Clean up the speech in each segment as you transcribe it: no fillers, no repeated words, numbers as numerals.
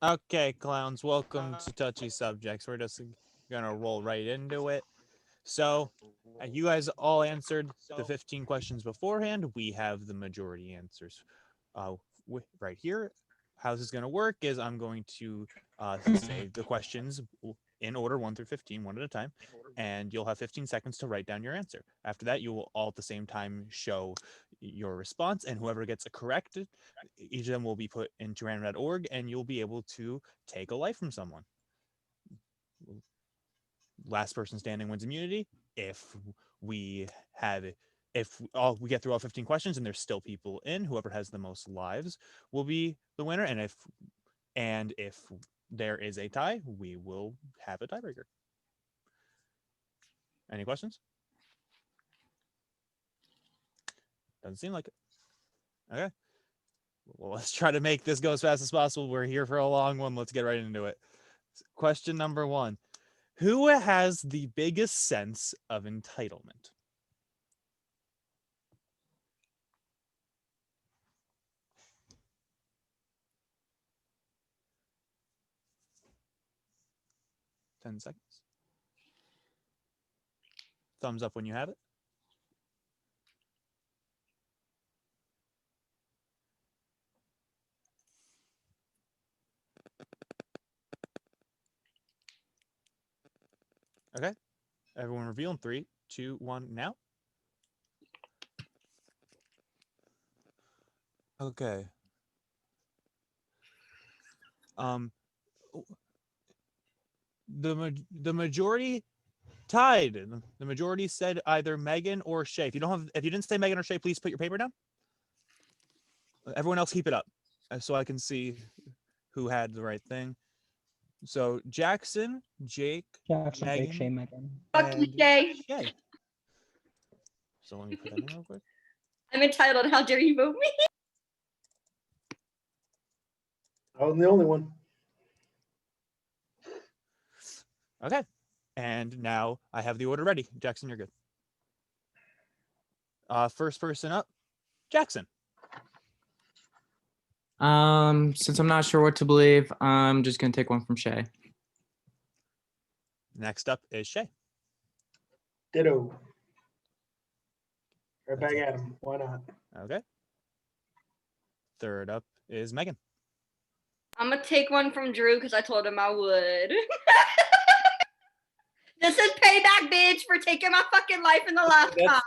Okay, clowns, welcome to Touchy Subjects. We're just gonna roll right into it. So, you guys all answered the 15 questions beforehand. We have the majority answers right here. How this is going to work is I'm going to say the questions in order 1 through 15, one at a time, and you'll have 15 seconds to write down your answer. After that, you will all at the same time show your response, and whoever gets it corrected, each of them will be put into random.org, and you'll be able to take a life from someone. Last person standing wins immunity. If we get through all 15 questions and there's still people in, whoever has the most lives will be the winner. And if there is a tie, we will have a tiebreaker. Any questions? Doesn't seem like it. Okay. Well, let's try to make this go as fast as possible. We're here for a long one. Let's get right into it. Question number 1. Who has the biggest sense of entitlement? Ten seconds. Thumbs up when you have it. Okay. Everyone reveal in 3, 2, 1, now. Okay. The majority tied. The majority said either Megan or Shay. If you didn't say Megan or Shay, please put your paper down. Everyone else keep it up so I can see who had the right thing. So Jackson, Jake, Megan, Shay, Megan. Fuck you, Shay. Shay. So let me put that in real quick. I'm entitled. How dare you vote me? I'm the only one. Okay. And now I have the order ready. Jackson, you're good. First person up, Jackson. Since I'm not sure what to believe, I'm just gonna take one from Shay. Next up is Shay. Ditto. Right back at him. Why not? Okay. Third up is Megan. I'm gonna take one from Drew because I told him I would. This is payback, bitch, for taking my fucking life in the last time.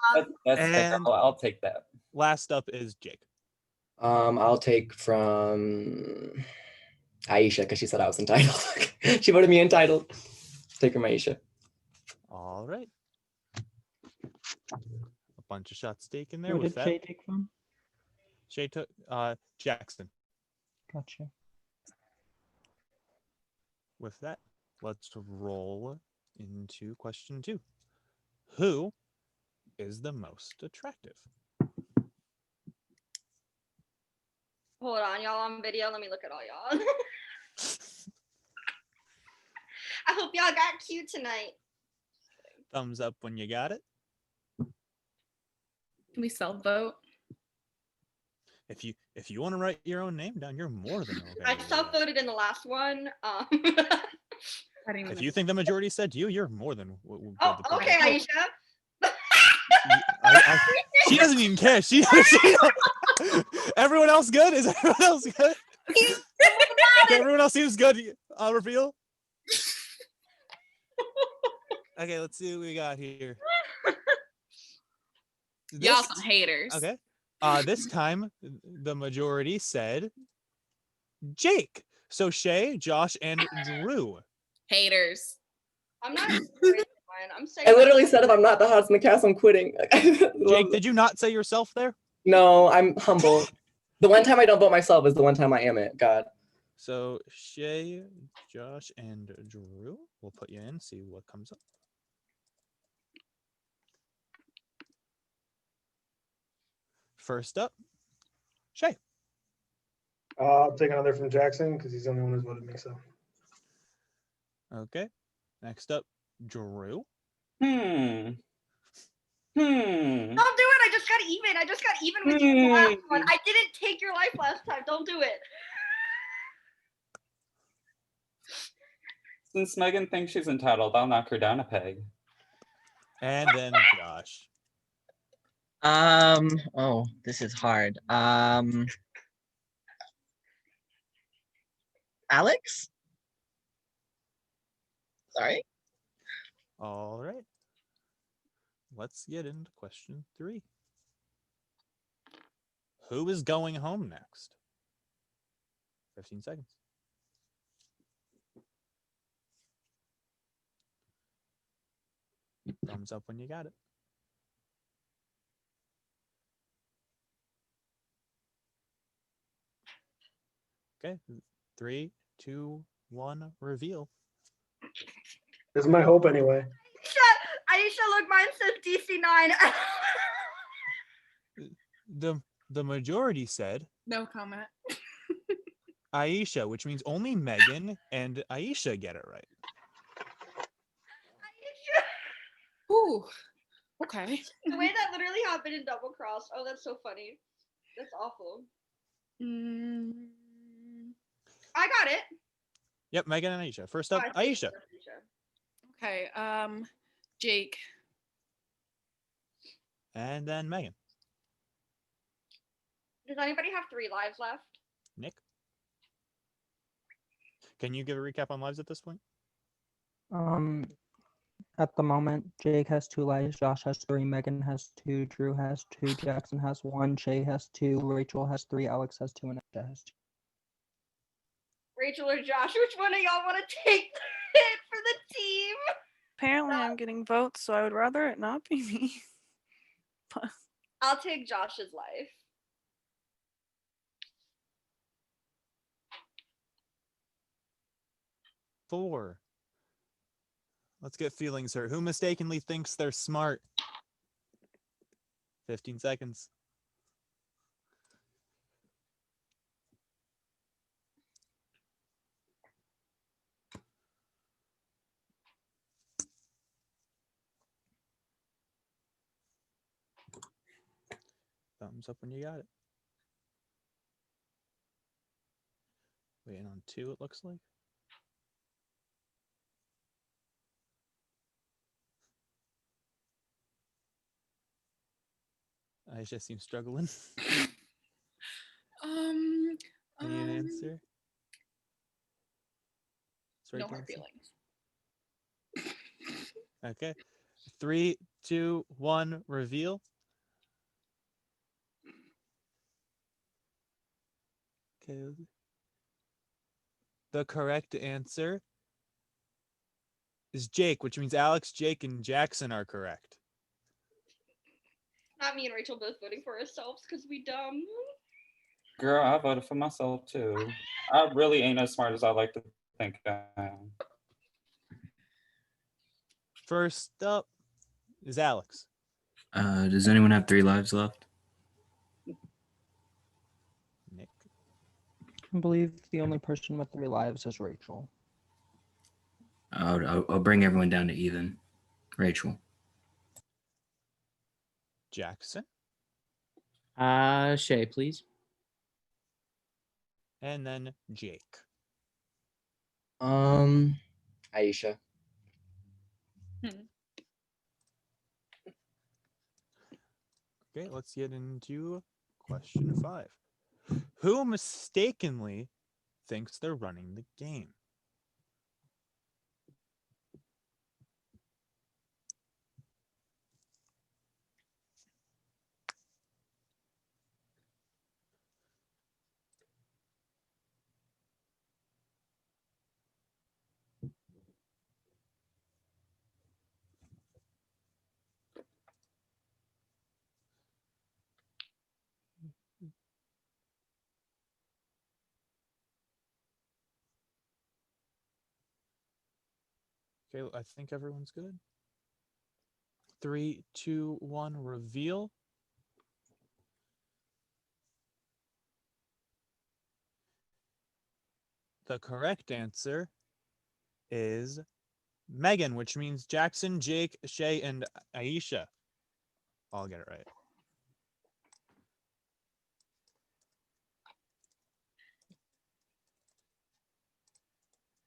That's And I'll take that. Last up is Jake. I'll take from Aisha because she said I was entitled. She voted me entitled. Take from Aisha. All right. A bunch of shots taken there. Who With did that, Shay take from? Shay took Jackson. Gotcha. With that, let's roll into question 2. Who is the most attractive? Hold on, y'all on video. Let me look at all y'all. I hope y'all got cute tonight. Thumbs up when you got it. Can we self-vote? If you want to write your own name down, you're more than okay. I self-voted in the last one. If you think the majority said you, you're more than. Oh, okay, Aisha. She doesn't even care. She everyone else good? Is everyone else good? Okay, everyone else seems good. I'll reveal. Okay, let's see what we got here. Y'all some haters. Okay. This time the majority said Jake. So Shay, Josh, and Drew. Haters. I'm not I'm saying I literally said if I'm not the hottest in the cast, I'm quitting. Jake, did you not say yourself there? No, I'm humble. The one time I don't vote myself is the one time I am it. God. So Shay, Josh, and Drew. We'll put you in, see what comes up. First up, Shay. I'll take another from Jackson because he's the only one who's voted me. So. Okay. Next up, Drew. Hmm. Don't do it. I just got even. I just got even with you in the last one. I didn't take your life last time. Don't do it. Since Megan thinks she's entitled, I'll knock her down a peg. And then Josh. Oh, this is hard. Alex? Sorry. All right. Let's get into question 3. Who is going home next? 15 seconds. Thumbs up when you got it. Okay. 3, 2, 1, reveal. This is my hope anyway. Aisha, look, mine says DC9. The majority said No comment. Aisha, which means only Megan and Aisha get it right. Aisha. Ooh. Okay. The way that literally happened in double cross. Oh, that's so funny. That's awful. Mm, I got it. Yep, Megan and Aisha. First Oh, up, I see. Aisha. okay. Jake. And then Megan. Does anybody have 3 lives left? Nick. Can you give a recap on lives at this point? At the moment, Jake has 2 lives, Josh has 3, Megan has 2, Drew has 2, Jackson has 1, Shay has 2, Rachel has 3, Alex has 2, and Aisha has 2. Rachel or Josh? Which one of y'all want to take the hit for the team? Apparently, I'm getting votes, so I would rather it not be me. I'll take Josh's life. Four. Let's get feelings hurt. Who mistakenly thinks they're smart? 15 seconds. Thumbs up when you got it. Waiting on 2, it looks like. Aisha seems struggling. Any an answer? It's right No to hard answer. feelings. Okay. 3, 2, 1, reveal. Okay. The correct answer is Jake, which means Alex, Jake, and Jackson are correct. Not me and Rachel both voting for ourselves because we dumb. Girl, I voted for myself too. I really ain't as smart as I like to think I am. First up is Alex. Does anyone have 3 lives left? Nick. I believe the only person with 3 lives is Rachel. I'll bring everyone down to even. Rachel. Jackson. Shay, please. And then Jake. Aisha. Okay, let's get into question 5. Who mistakenly thinks they're running the game? Okay, I think everyone's good. 3, 2, 1, reveal. The correct answer is Megan, which means Jackson, Jake, Shay, and Aisha. I'll get it right.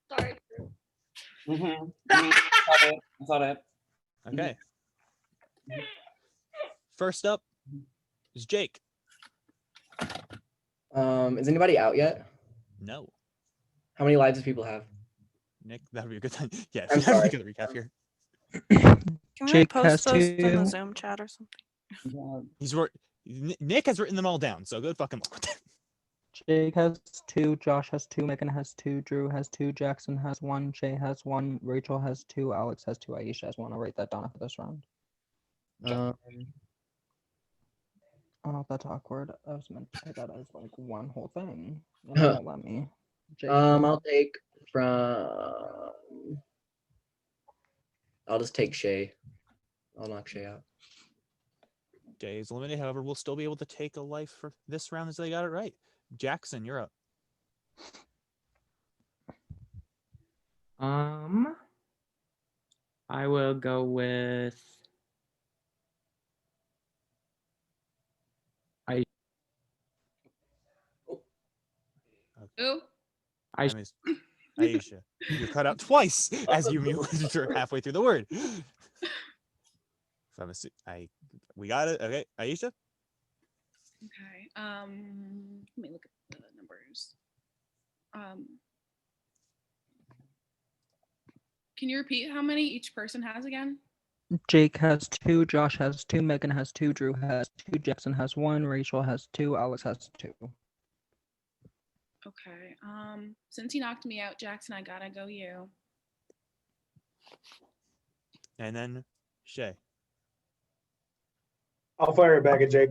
Sorry, Drew. I saw that. Okay. First up is Jake. Is anybody out yet? No. How many lives do people have? Nick, that would be a good time. Yeah, I'm if you have sorry. a good recap here. Can we Jake post has those in the 2. Zoom chat or something? Yeah. He's Nick has written them all down, so good fucking luck with that. Jake has 2. Josh has 2. Megan has 2. Drew has 2. Jackson has 1. Shay has 1. Rachel has 2. Alex has 2. Aisha has 1. I'll write that down after this round. Um, Oh, that's awkward. I was meant to say that as like one whole thing. And it won't let me. Jake, I'll take from. I'll just take Shay. I'll knock Shay out. Day is limited, however, we'll still be able to take a life for this round as they got it right. Jackson, you're up. I will go with Who? I miss Aisha. You cut out twice as you muted her halfway through the word. We got it. Okay, Aisha. Okay. Let me look at the numbers. Can you repeat how many each person has again? Jake has 2. Josh has 2. Megan has 2. Drew has 2. Jackson has 1. Rachel has 2. Alex has 2. Okay. Since he knocked me out, Jackson, I gotta go you. And then Shay. I'll fire it back at Jake.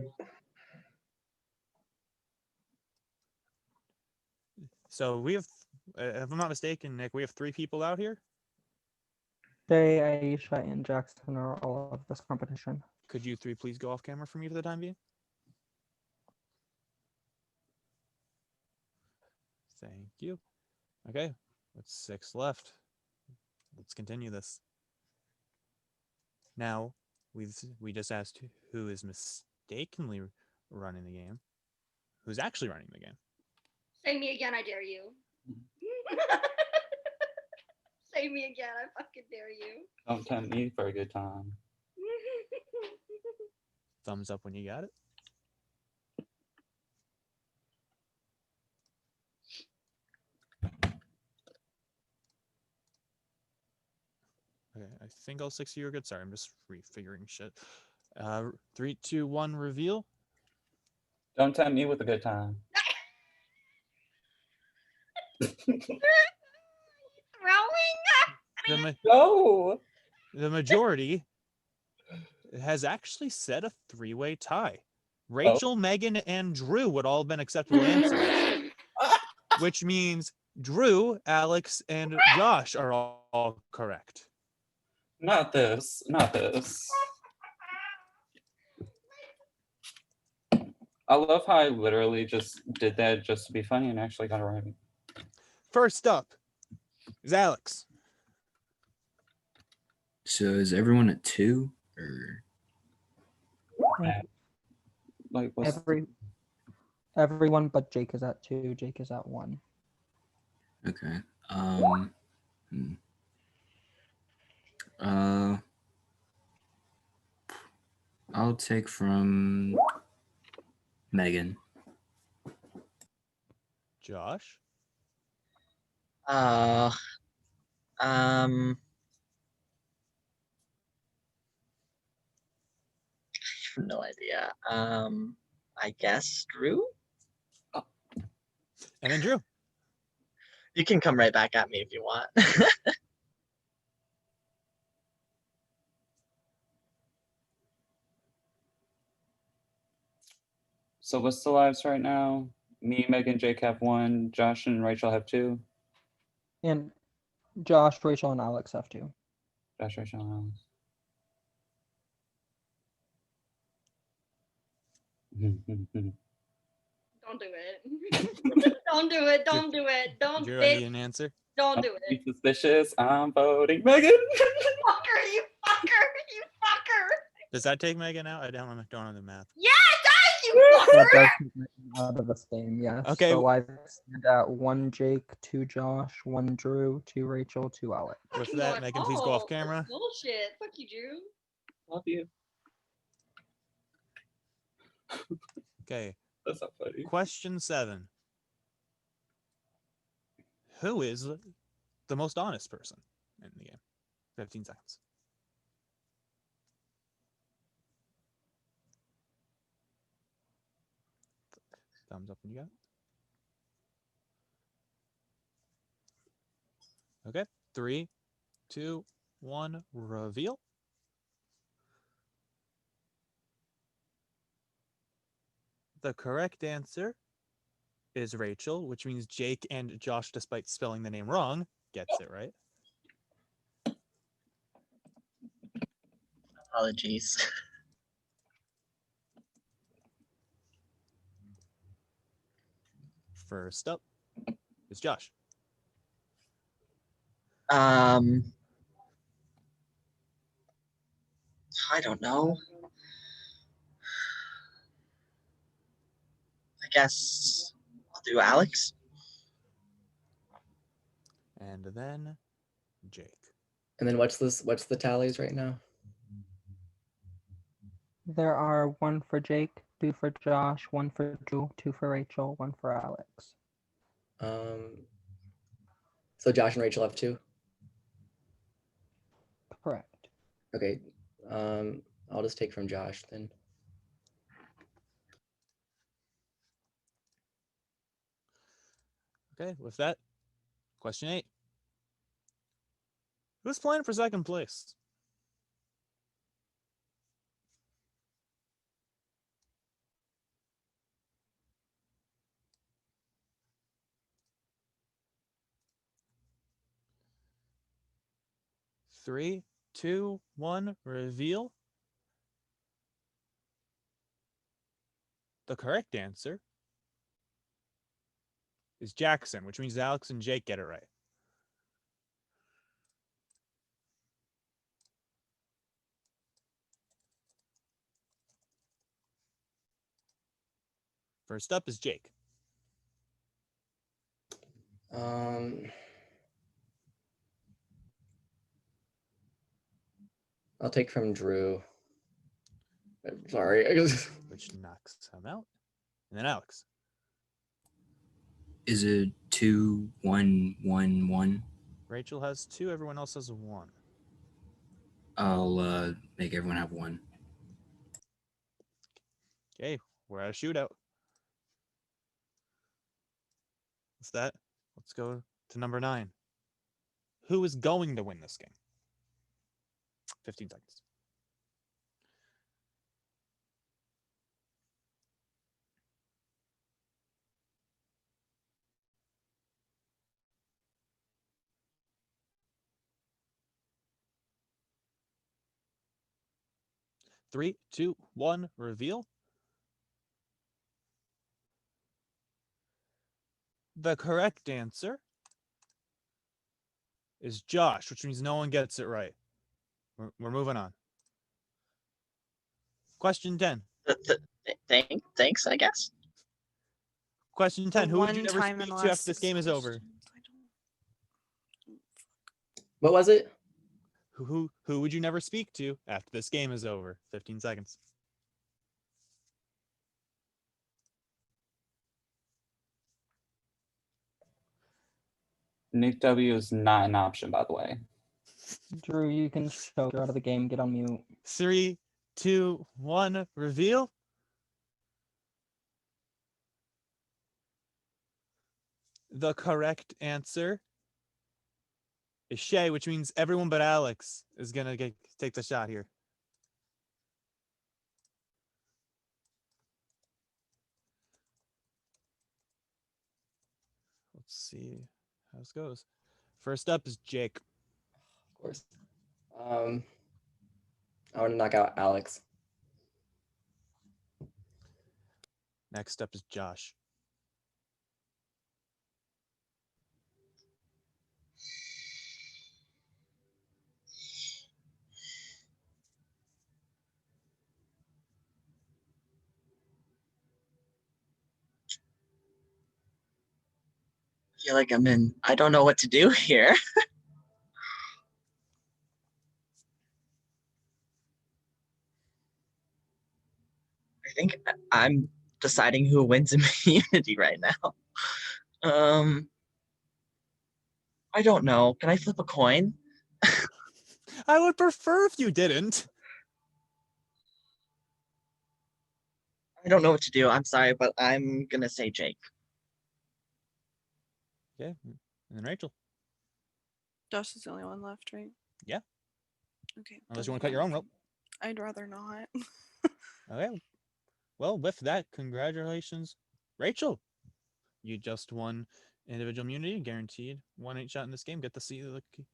So we have, if I'm not mistaken, Nick, we have 3 people out here. Shay, Aisha, and Jackson are all of this competition. Could you 3 please go off camera for me for the time being? Thank you. Okay, that's 6 left. Let's continue this. Now, we just asked who is mistakenly running the game. Who's actually running the game? Say me again, I dare you. Say me again, I fucking dare you. Don't tempt me for a good time. Thumbs up when you got it. Okay, I think all 6 of you are good. Sorry, I'm just refiguring shit. 3, 2, 1, reveal. Don't tempt me with a good time. Throwing? No. The majority has actually set a 3-way tie. Rachel, Megan, and Drew would all have been acceptable answers, which means Drew, Alex, and Josh are all correct. Not this. Not this. I love how I literally just did that just to be funny and actually got it right. First up is Alex. So is everyone at 2 or? Like what's Everyone but Jake is at 2. Jake is at 1. Okay. I'll take from Megan. Josh. No idea. I guess Drew? And then Drew. You can come right back at me if you want. So what's the lives right now? Me, Megan, Jake have 1. Josh and Rachel have 2. And Josh, Rachel, and Alex have 2. Josh, Rachel, and Alex. Don't do it. Don't do it. Don't do it. Don't Drew, I need bitch. an answer. Don't do Be it. suspicious. I'm voting Megan. Fucker, you fucker, you fucker. Does that take Megan out? I don't know the math. Yeah, it does, you That does take Megan out of this game, yes. Okay. So I stand at 1 Jake, 2 Josh, 1 Drew, 2 Rachel, 2 Alex. With Fucking that, going Megan, please go off home. camera. That's bullshit. Fuck you, Drew. Love you. Okay. That's not funny. Question 7. Who is the most honest person in the game? 15 seconds. Thumbs up when you got it. Okay. 3, 2, 1. Reveal. The correct answer is Rachel, which means Jake and Josh, despite spelling the name wrong, gets it right. Apologies. First up is Josh. I don't know. I guess I'll do Alex. And then Jake. And then what's the tallies right now? There are 1 for Jake, 2 for Josh, 1 for Drew, 2 for Rachel, 1 for Alex. So Josh and Rachel have 2. Correct. Okay. I'll just take from Josh then. Okay, with that, question 8. Who's playing for second place? Three, two, one, reveal. The correct answer is Jackson, which means Alex and Jake get it right. First up is Jake. I'll take from Drew. I'm sorry. Which knocks him out. And then Alex. Is it 2, 1, 1, 1? Rachel has 2, everyone else has 1. I'll make everyone have 1. Okay, we're at a shootout. What's that? Let's go to number 9. Who is going to win this game? 15 seconds. Three, two, one, reveal. The correct answer is Josh, which means no one gets it right. We're moving on. Question 10. Thanks, I guess. Question 10. Who would you One never time in speak the to last after this 6 game is over? questions. What was it? Who would you never speak to after this game is over? 15 seconds. Nick W is not an option, by the way. Drew, you can show you're out of the game. Get on mute. 3, 2, 1, reveal. The correct answer is Shay, which means everyone but Alex is gonna take the shot here. Let's see how this goes. First up is Jake. Of course. I want to knock out Alex. Next up is Josh. feel like I don't know what to do here. I think I'm deciding who wins immunity right now. I don't know. Can I flip a coin? I would prefer if you didn't. I don't know what to do. I'm sorry, but I'm gonna say Jake. Okay. And then Rachel. Josh is the only one left, right? Yeah. Okay. Unless you doesn't want to cut your own matter. rope. I'd rather not. Okay. Well, with that, congratulations, Rachel. You just won individual immunity, guaranteed 1-8 shot in this game. Get to see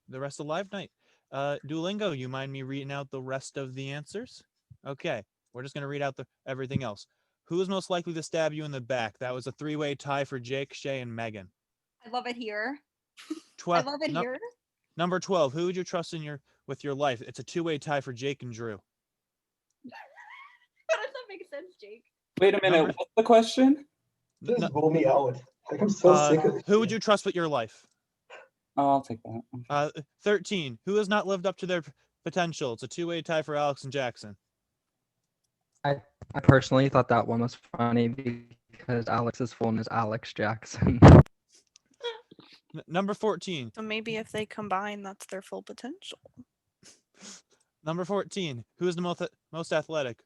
the rest of Live Night. Duolingo, you mind me reading out the rest of the answers? Okay. We're just gonna read out everything else. Who is most likely to stab you in the back? That was a 3-way tie for Jake, Shay, and Megan. I love it here. 12. I love it here. Number 12. Who would you trust with your life? It's a 2-way tie for Jake and Drew. How does that make sense, Jake? Wait a minute. Number- What's the question? Just roll me out. Like I'm so sick of this. Who would you trust with your life? Oh, I'll take that. 13. Who has not lived up to their potential? It's a 2-way tie for Alex and Jackson. I personally thought that one was funny because Alex's full name is Alex Jackson. Number 14. So maybe if they combine, that's their full potential. Number 14. Who is the most athletic?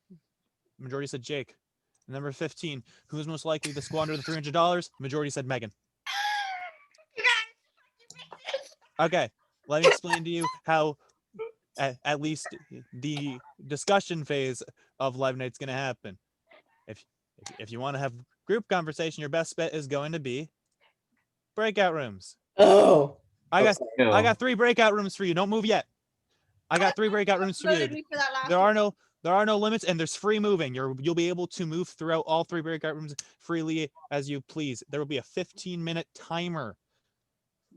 Majority said Jake. Number 15. Who is most likely to squander the $300? Majority said Megan. Okay, let me explain to you how at least the discussion phase of Live Night's going to happen. If you want to have group conversation, your best bet is going to be breakout rooms. Oh. I got 3 breakout rooms for you. Don't move yet. I got 3 breakout rooms for Voted you. me for that last There one. are no limits, and there's free moving. You'll be able to move throughout all 3 breakout rooms freely as you please. There will be a 15-minute timer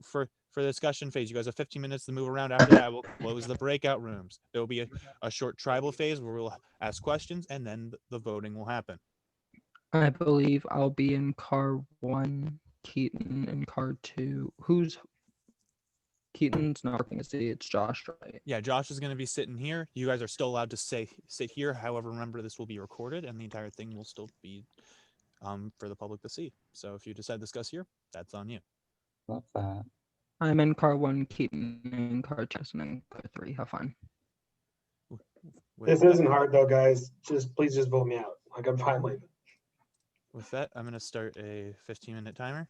for the discussion phase. You guys have 15 minutes to move around. After that, we'll close the breakout rooms. There will be a short tribal phase where we'll ask questions, and then the voting will happen. I believe I'll be in car 1, Keaton in car 2. Keaton's not working to see, it's Josh, right? Yeah, Josh is going to be sitting here. You guys are still allowed to sit here. However, remember this will be recorded, and the entire thing will still be for the public to see. So if you decide to discuss here, that's on you. Love that. I'm in car 1, Keaton in car 2, and in car 3. Have fun. This isn't hard though, guys. Please just vote me out. Like I'm fine leaving. With that, I'm going to start a 15-minute timer.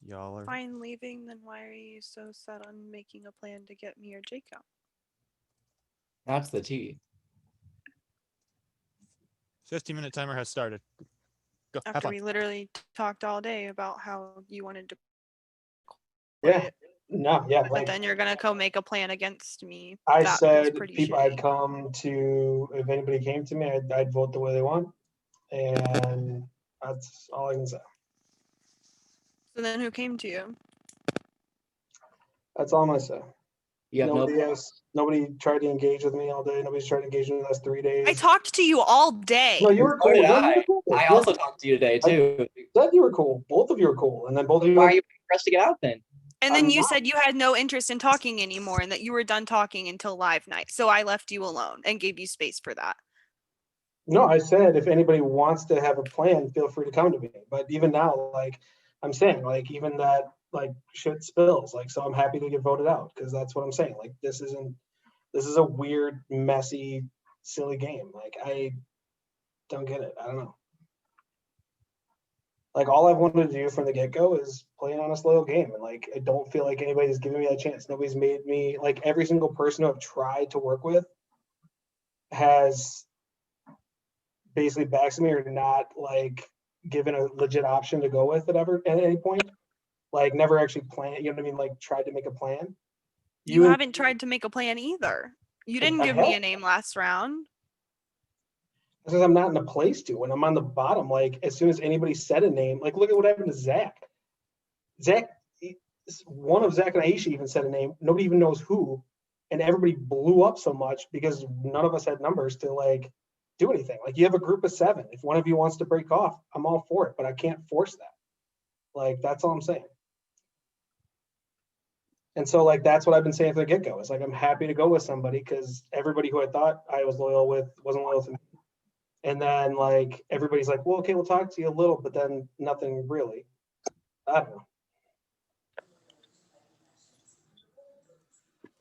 Y'all are Fine leaving, then why are you so set on making a plan to get me or Jake out? That's the tea. 15-minute timer has started. Go. Have After fun. we literally talked all day about how you wanted to, Yeah. No, yeah. but Like then you're gonna go make a plan against me. I That was said, pretty people shitty. I'd come to, if anybody came to me, I'd vote the way they want. And that's all I can say. So then who came to you? That's all I'm gonna say. You have Nobody no. else, nobody tried to engage with me all day. Nobody's tried to engage with me the last 3 days. I talked to you all day. No, you were So cool. did No, you I. were cool. I You also talked to you today too. said you were cool. Both of you were cool. And then both of you Why were are you waiting for us to get out then? And then I'm you not. said you had no interest in talking anymore and that you were done talking until Live Night. So I left you alone and gave you space for that. No, I said if anybody wants to have a plan, feel free to come to me. But even now, like I'm saying, like even that like shit spills. Like so I'm happy to get voted out because that's what I'm saying. Like this is a weird, messy, silly game. Like I don't get it. I don't know. Like all I've wanted to do from the get-go is play an honest, loyal game. And like I don't feel like anybody's giving me that chance. Nobody's made me like every single person who I've tried to work with has basically backs me or not like given a legit option to go with at any point. Like never actually planned, you know what I mean? Like tried to make a plan. You and- haven't tried to make a plan either. You didn't I give me have. a name last round. Because I'm not in a place to. When I'm on the bottom, like as soon as anybody said a name, like look at what happened to Zach. One of Zach and Aisha even said a name. Nobody even knows who, and everybody blew up so much because none of us had numbers to like do anything. Like you have a group of 7. If one of you wants to break off, I'm all for it, but I can't force that. Like, that's all I'm saying. And so, like, that's what I've been saying from the get-go. It's like, I'm happy to go with somebody because everybody who I thought I was loyal with wasn't loyal to me. And then, like, everybody's like, well, okay, we'll talk to you a little, but then nothing really. I don't know.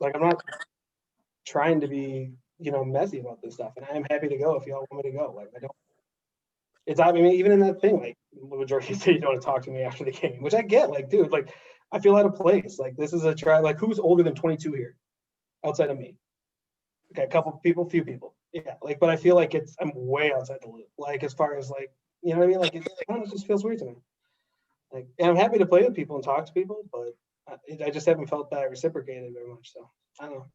Like, I'm not trying to be, messy about this stuff. And I am happy to go if y'all want me to go. Like, I don't. It's, I mean, even in that thing, like, the majority say you don't want to talk to me after the game, which I get. Like, dude, like, I feel out of place. Like, this is a try. Like, who's older than 22 here outside of me? Okay, a couple people, few people. Yeah, like, but I feel like I'm way outside the loop. Like, as far as, like, you know what I mean? Like, it just feels weird to me. Like, and I'm happy to play with people and talk to people, but I just haven't felt that reciprocated very much. So, I don't know.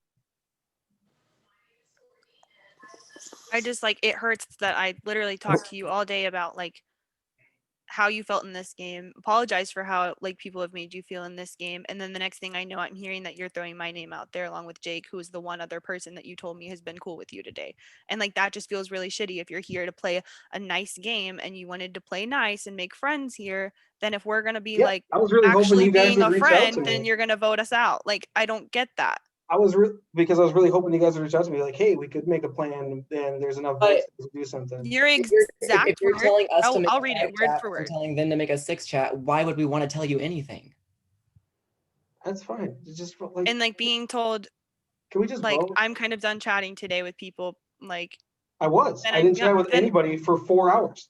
I just like, it hurts that I literally talked to you all day about like how you felt in this game, apologize for how like people have made you feel in this game, and then the next thing I know, I'm hearing that you're throwing my name out there along with Jake, who is the one other person that you told me has been cool with you today. And like, that just feels really shitty. If you're here to play a nice game and you wanted to play nice and make friends here, then if we're gonna be Yeah, like I was really hoping actually you guys being would a reach out friend, to then me. you're gonna vote us out. Like, I don't get that. Because I was really hoping you guys would reach out to me, like, hey, we could make a plan, and there's enough votes to do something. Your If exact you're words, telling us to I'll, make I'll a read five it word chat for and word. telling them to make a 6 chat, why would we want to tell you anything? That's fine. It's just like, And like being told, can we just like, vote? I'm kind of done chatting today with people. Like, I was. then I didn't chat with then anybody for 4 hours.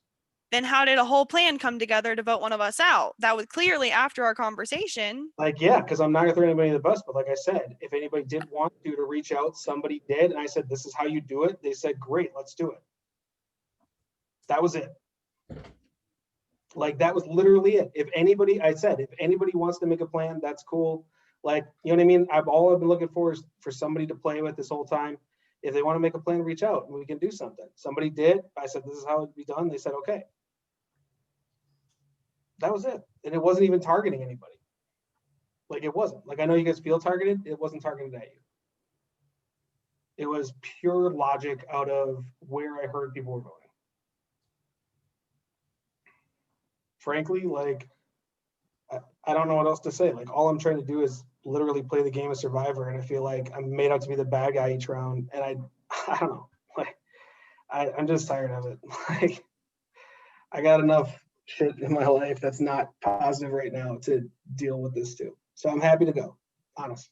then how did a whole plan come together to vote one of us out? That was clearly after our conversation. Like, yeah, because I'm not gonna throw anybody in the bus, but like I said, if anybody did want to reach out, somebody did, and I said, this is how you do it. They said, great, let's do it. That was it. Like, that was literally it. If anybody wants to make a plan, that's cool. Like, you know what I mean? I've been looking for is for somebody to play with this whole time. If they want to make a plan, reach out and we can do something. Somebody did. I said, this is how it'd be done. They said, okay. That was it. And it wasn't even targeting anybody. Like, it wasn't. Like, I know you guys feel targeted. It wasn't targeted at you. It was pure logic out of where I heard people were voting. Frankly, like, I don't know what else to say. Like, all I'm trying to do is literally play the game of Survivor, and I feel like I'm made out to be the bad guy each round, and I don't know. Like, I'm just tired of it. Like, I got enough shit in my life that's not positive right now to deal with this too. So I'm happy to go, honest.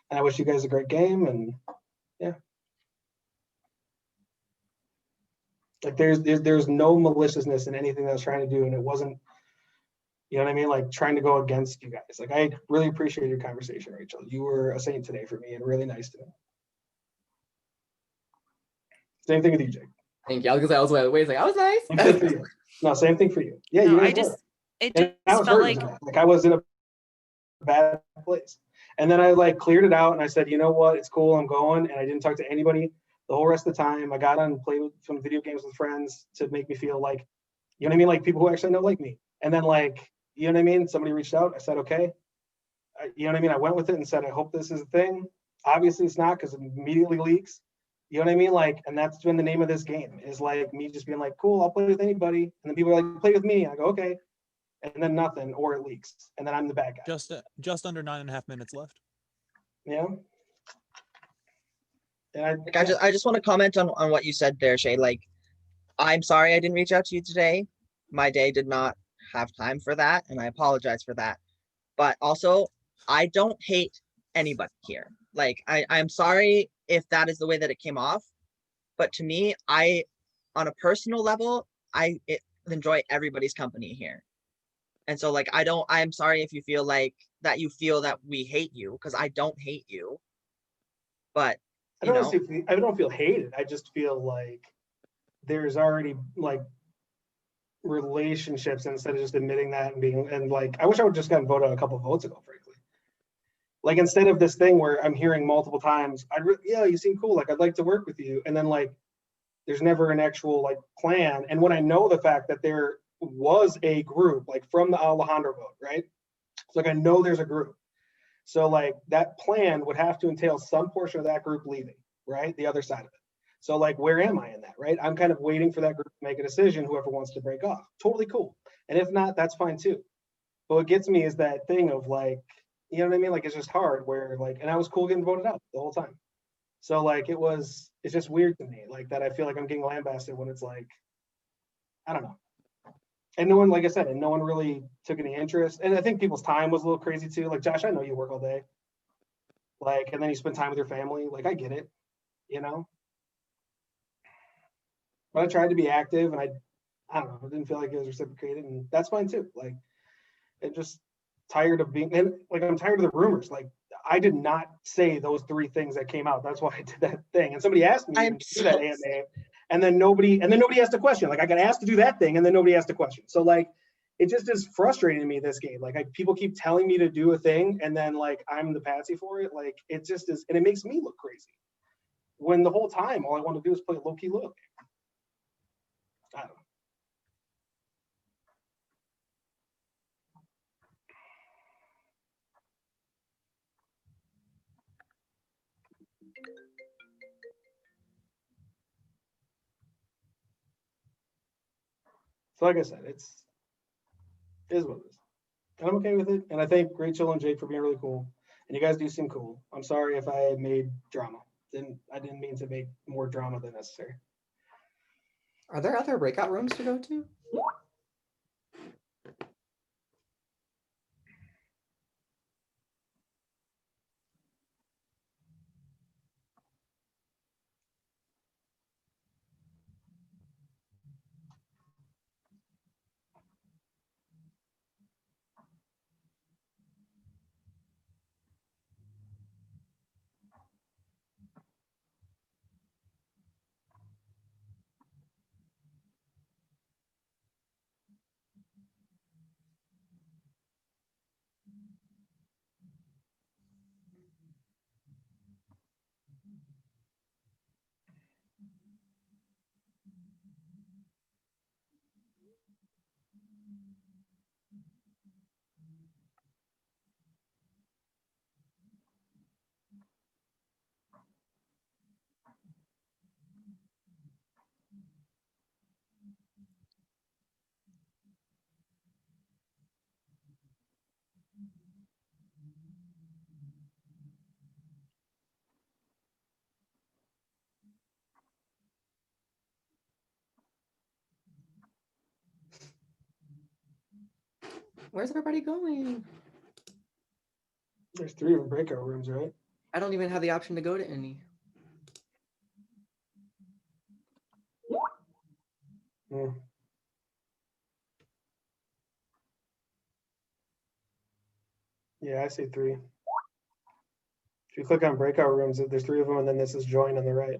And I wish you guys a great game, and yeah. Like, there's no maliciousness in anything that I was trying to do, and it wasn't, you know what I mean? Like, trying to go against you guys. Like, I really appreciate your conversation, Rachel. You were a saint today for me and really nice to me. Same thing with you, Jake. Thank you. I was gonna say, I was nice. Same thing for you. No, same thing for you. Yeah, No, you I guys just, were. it And I just was felt hurting like, like I was in a bad place. And then I like cleared it out and I said, you know what? It's cool. I'm going. And I didn't talk to anybody the whole rest of the time. I got on and played with some video games with friends to make me feel like, you know what I mean? Like, people who actually know like me. And then, like, you know what I mean? Somebody reached out. I said, okay. You know what I mean? I went with it and said, I hope this is a thing. Obviously it's not, because it immediately leaks. You know what I mean? Like, and that's been the name of this game, is like me just being like, cool, I'll play with anybody. And then people are like, play with me. I go, okay. And then nothing, or it leaks. And then I'm the bad guy. Just under 9.5 minutes left. Yeah. And Like, I just want to comment on what you said there, Shay. Like, I'm sorry I didn't reach out to you today. My day did not have time for that, and I apologize for that. But also, I don't hate anybody here. Like, I'm sorry if that is the way that it came off. But to me, on a personal level, I enjoy everybody's company here. And so, like, I'm sorry if you feel like that we hate you, because I don't hate you. But I don't feel hated. I just feel like there's already like relationships, instead of just admitting that and like, I wish I would just gotten voted out a couple of votes ago, frankly. Like, instead of this thing where I'm hearing multiple times, yeah, you seem cool. Like, I'd like to work with you. And then, like, there's never an actual like plan. And when I know the fact that there was a group, like, from the Alejandro vote, right? It's like, I know there's a group. So like, that plan would have to entail some portion of that group leaving, right? The other side of it. So like, where am I in that, right? I'm kind of waiting for that group to make a decision, whoever wants to break off. Totally cool. And if not, that's fine too. But what gets me is that thing of like, you know what I mean? Like it's just hard where like, and I was cool getting voted out the whole time. So like it's just weird to me, like that I feel like I'm getting lambasted when it's like, I don't know. And no one, like I said, and no one really took any interest. And I think people's time was a little crazy too. Like Josh, I know you work all day. Like, and then you spend time with your family. Like I get it, you know. But I tried to be active and I don't know, I didn't feel like it was reciprocated, and that's fine too. Like it just tired of being, and like I'm tired of the rumors. Like I did not say those 3 things that came out. That's why I did that thing. And somebody asked me I'm to do that AMA, and then nobody asked a question. Like I got asked to do that thing, and then nobody asked a question. So like it just is frustrating to me this game. Like people keep telling me to do a thing, and then like I'm the patsy for it. Like it just is, and it makes me look crazy. When the whole time all I want to do is play a low-key little game. I don't know. So like I said, it is what it is. And I'm okay with it. And I thank Rachel and Jake for being really cool. And you guys do seem cool. I'm sorry if I made drama. I didn't mean to make more drama than necessary. Are there other breakout rooms to go to? Where's everybody going? There's 3 of them breakout rooms, right? I don't even have the option to go to any. Hmm. Yeah, I see 3. If you click on breakout rooms, there's 3 of them, and then this is join on the right.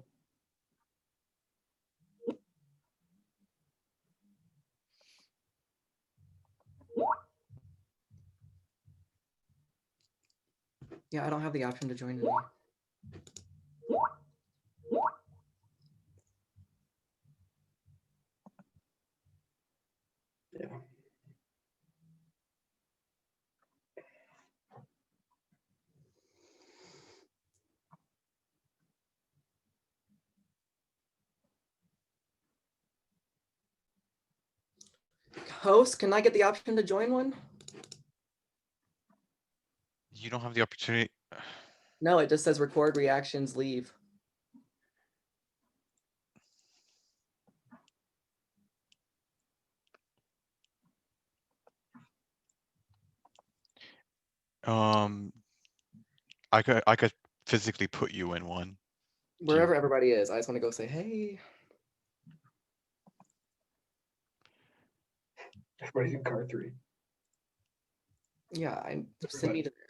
Yeah, I don't have the option to join any. Yeah. Host, can I get the option to join one? You don't have the opportunity. No, it just says record reactions, leave. I could physically put you in one. Wherever everybody is, I just want to go say, hey. Everybody's in car 3. Yeah, send me to there.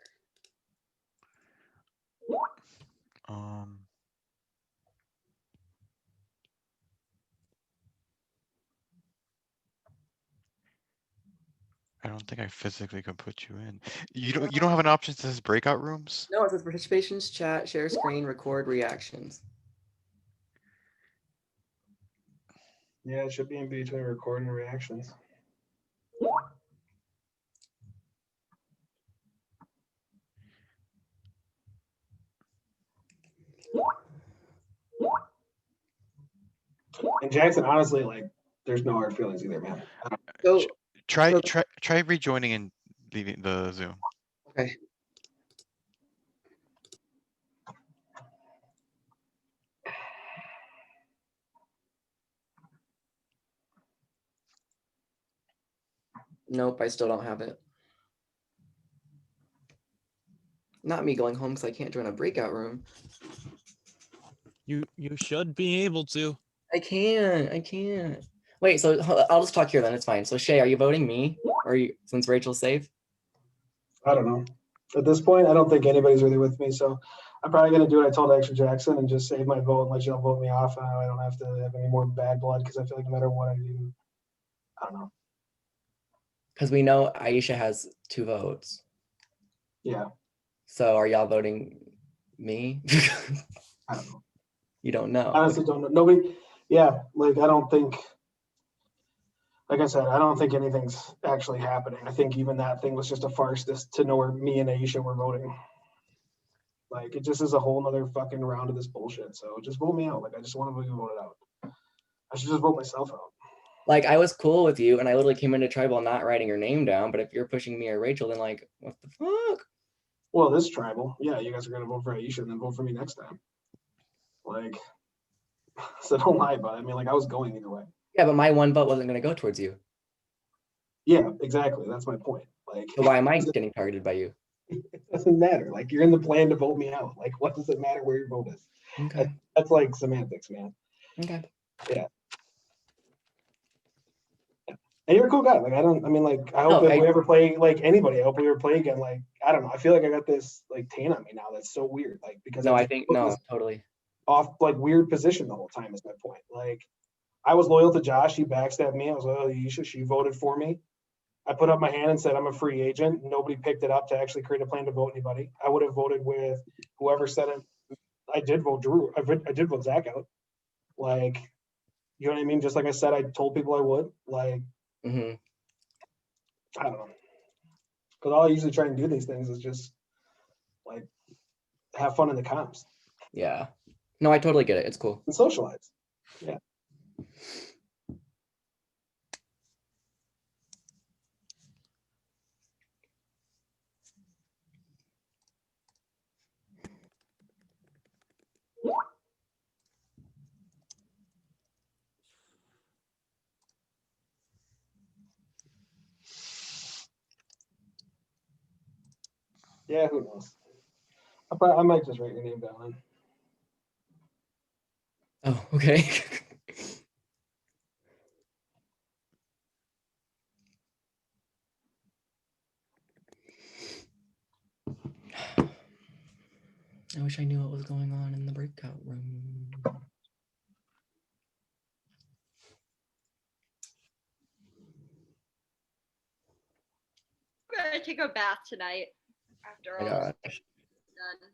I don't think I physically can put you in. You don't have an option that says breakout rooms? No, it says participations, chat, share screen, record reactions. Yeah, it should be in between recording and reactions. And Jackson, honestly, like, there's no hard feelings either, man. So try rejoining and leaving the Zoom. Okay. Nope, I still don't have it. Not me going home because I can't join a breakout room. You should be able to. I can't. Wait, so I'll just talk here then. It's fine. So Shay, are you voting me? Or are you, since Rachel's safe? I don't know. At this point, I don't think anybody's really with me. So I'm probably going to do what I told Extra Jackson and just save my vote and let y'all vote me off. And I don't have to have any more bad blood because I feel like no matter what I do, I don't know. Because we know Aisha has 2 votes. Yeah. So are y'all voting me? I don't know. You don't know. Honestly, don't know. Nobody. Yeah. Like, I don't think, like I said, I don't think anything's actually happening. I think even that thing was just a farce to know where me and Aisha were voting. Like, it just is a whole nother fucking round of this bullshit. So just vote me out. Like, I just want to be voted out. I should just vote myself out. Like, I was cool with you and I literally came into tribal not writing your name down, but if you're pushing me or Rachel, then like, what the fuck? Well, this tribal, yeah, you guys are gonna vote for Aisha and then vote for me next time. Like, so don't lie about it. I mean, like, I was going either way. Yeah, but my 1 vote wasn't gonna go towards you. Yeah, exactly. That's my point. Like, So why am I getting targeted by you? it doesn't matter. Like, you're in the plan to vote me out. Like, what does it matter where your vote is? Okay. That's like semantics, man. Okay. Yeah. And you're a cool guy. Like, I mean, like, I hope No, if we ever play, like, anybody, I hope we ever play again. Like, I don't know. I feel like I got this, like, tan on me now. That's so weird. Like, because No, I just think, put no, this totally. off, like, weird position the whole time is my point. Like, I was loyal to Josh. He backstabbed me. I was loyal to Aisha. She voted for me. I put up my hand and said, I'm a free agent. Nobody picked it up to actually create a plan to vote anybody. I would have voted with whoever said it. I did vote Drew. I did vote Zach out. Like, you know what I mean? Just like I said, I told people I would. Like, Mm-hmm. I don't know. Because all I usually try and do these things is just, like, have fun in the comps Yeah. No, I totally get it. It's cool. and socialize. Yeah. Yeah, who knows? I might just write your name down. Oh, okay. I wish I knew what was going on in the breakout room. I'm gonna take a bath tonight after Oh all my this gosh. is done.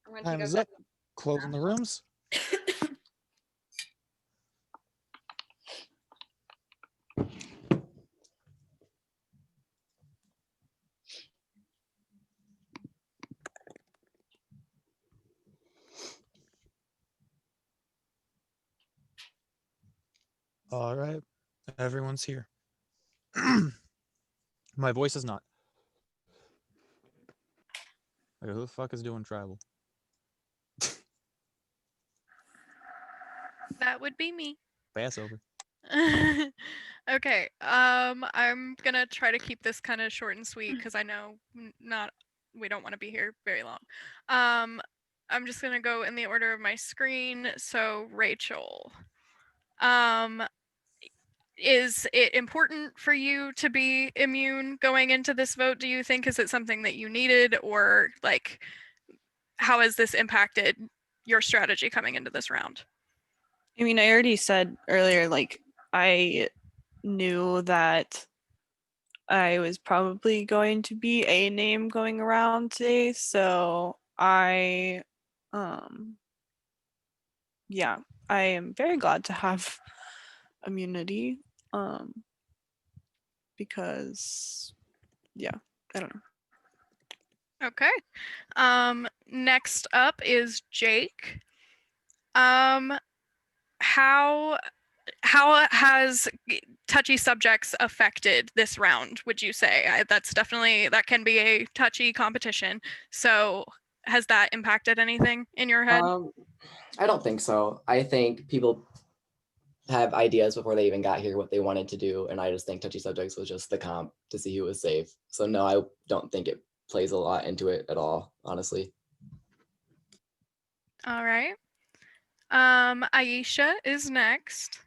I'm gonna Time take is a up. Closing the rooms. All right, everyone's here. My voice is not. Okay, who the fuck is doing tribal? That would be me. Pass over. Okay. I'm gonna try to keep this kind of short and sweet because I know we don't want to be here very long. I'm just gonna go in the order of my screen. So Rachel, is it important for you to be immune going into this vote? Do you think? Is it something that you needed, or like, how has this impacted your strategy coming into this round? I mean, I already said earlier, like, I knew that I was probably going to be a name going around today, so yeah, I am very glad to have immunity, because, yeah, I don't know. Okay. Next up is Jake. How how has touchy subjects affected this round, would you say? That's definitely, that can be a touchy competition. So has that impacted anything in your head? I don't think so. I think people have ideas before they even got here what they wanted to do, and I just think touchy subjects was just the comp to see who was safe. So no, I don't think it plays a lot into it at all, honestly. All right. Aisha is next.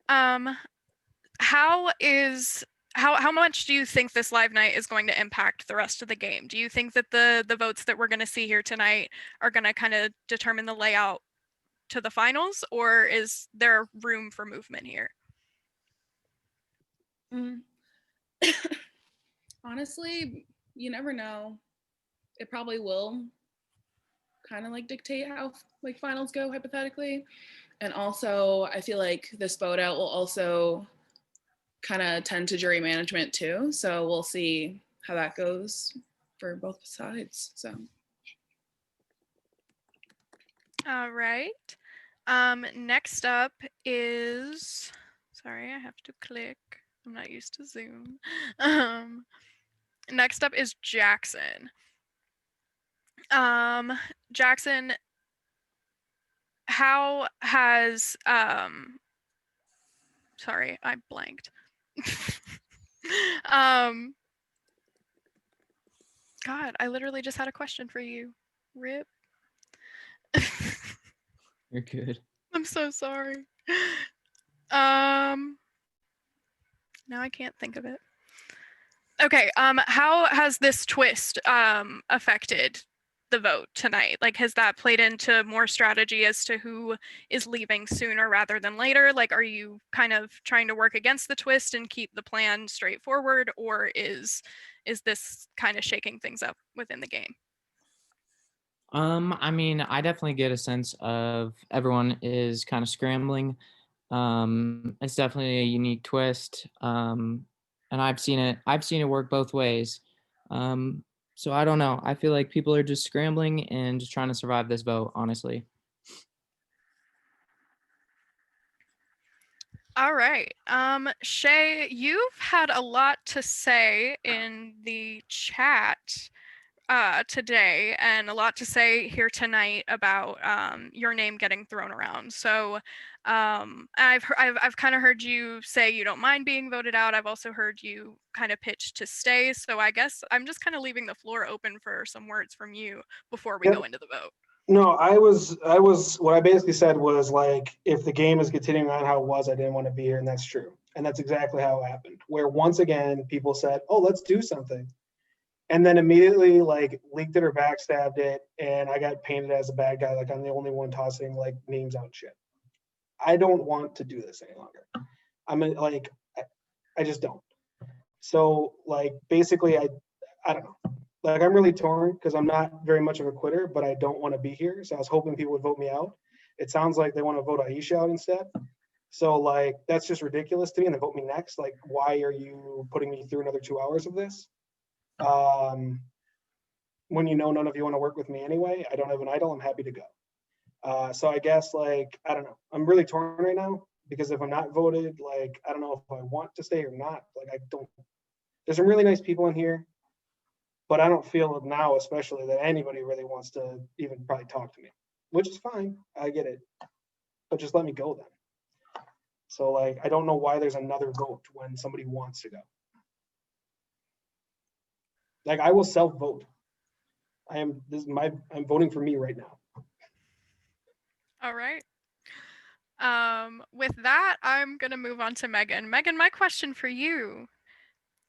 How much do you think this live night is going to impact the rest of the game? Do you think that the votes that we're going to see here tonight are going to kind of determine the layout to the finals, or is there room for movement here? Honestly, you never know. It probably will kind of like dictate how like finals go hypothetically. And also I feel like this vote out will also kind of tend to jury management too. So we'll see how that goes for both sides. So. All right. Next up is, sorry, I have to click. I'm not used to Zoom. Next up is Jackson. Jackson, how has, sorry, I blanked. God, I literally just had a question for you. Rip. You're good. I'm so sorry. Now I can't think of it. Okay, how has this twist affected the vote tonight? Like, has that played into more strategy as to who is leaving sooner rather than later? Like, are you kind of trying to work against the twist and keep the plan straightforward, or is this kind of shaking things up within the game? I mean, I definitely get a sense of everyone is kind of scrambling. It's definitely a unique twist. And I've seen it work both ways. So I don't know. I feel like people are just scrambling and just trying to survive this vote, honestly. All right. Shay, you've had a lot to say in the chat today, and a lot to say here tonight about your name getting thrown around. So I've kind of heard you say you don't mind being voted out. I've also heard you kind of pitch to stay. So I guess I'm just kind of leaving the floor open for some words from you before we go into the vote. No, I was what I basically said was like, if the game is continuing on how it was, I didn't want to be here, and that's true. And that's exactly how it happened. Where once again, people said, oh, let's do something. And then immediately like leaked it or backstabbed it, and I got painted as a bad guy, like I'm the only one tossing like names out shit. I don't want to do this any longer. I just don't. So like basically I don't know. Like I'm really torn because I'm not very much of a quitter, but I don't want to be here. So I was hoping people would vote me out. It sounds like they want to vote Aisha out instead. So like that's just ridiculous to me, and they vote me next. Like, why are you putting me through another 2 hours of this? When you know none of you want to work with me anyway, I don't have an idol, I'm happy to go. So I guess like, I don't know, I'm really torn right now because if I'm not voted, like, I don't know if I want to stay or not. Like, I don't, there's some really nice people in here, but I don't feel now, especially, that anybody really wants to even probably talk to me, which is fine. I get it, but just let me go then. So like, I don't know why there's another vote when somebody wants to go. Like, I will self-vote. I'm voting for me right now. All right. With that, I'm gonna move on to Megan. Megan, my question for you.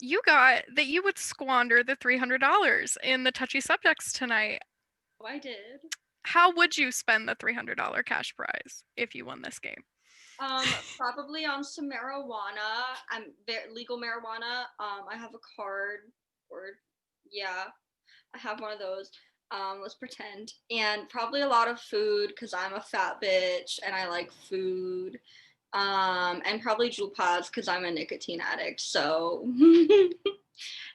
You got that you would squander the $300 in the touchy subjects tonight. Oh, I did. How would you spend the $300 cash prize if you won this game? Probably on some marijuana. Legal marijuana. I have a card, or yeah, I have one of those. Let's pretend. And probably a lot of food because I'm a fat bitch and I like food. And probably Juul pods because I'm a nicotine addict. So,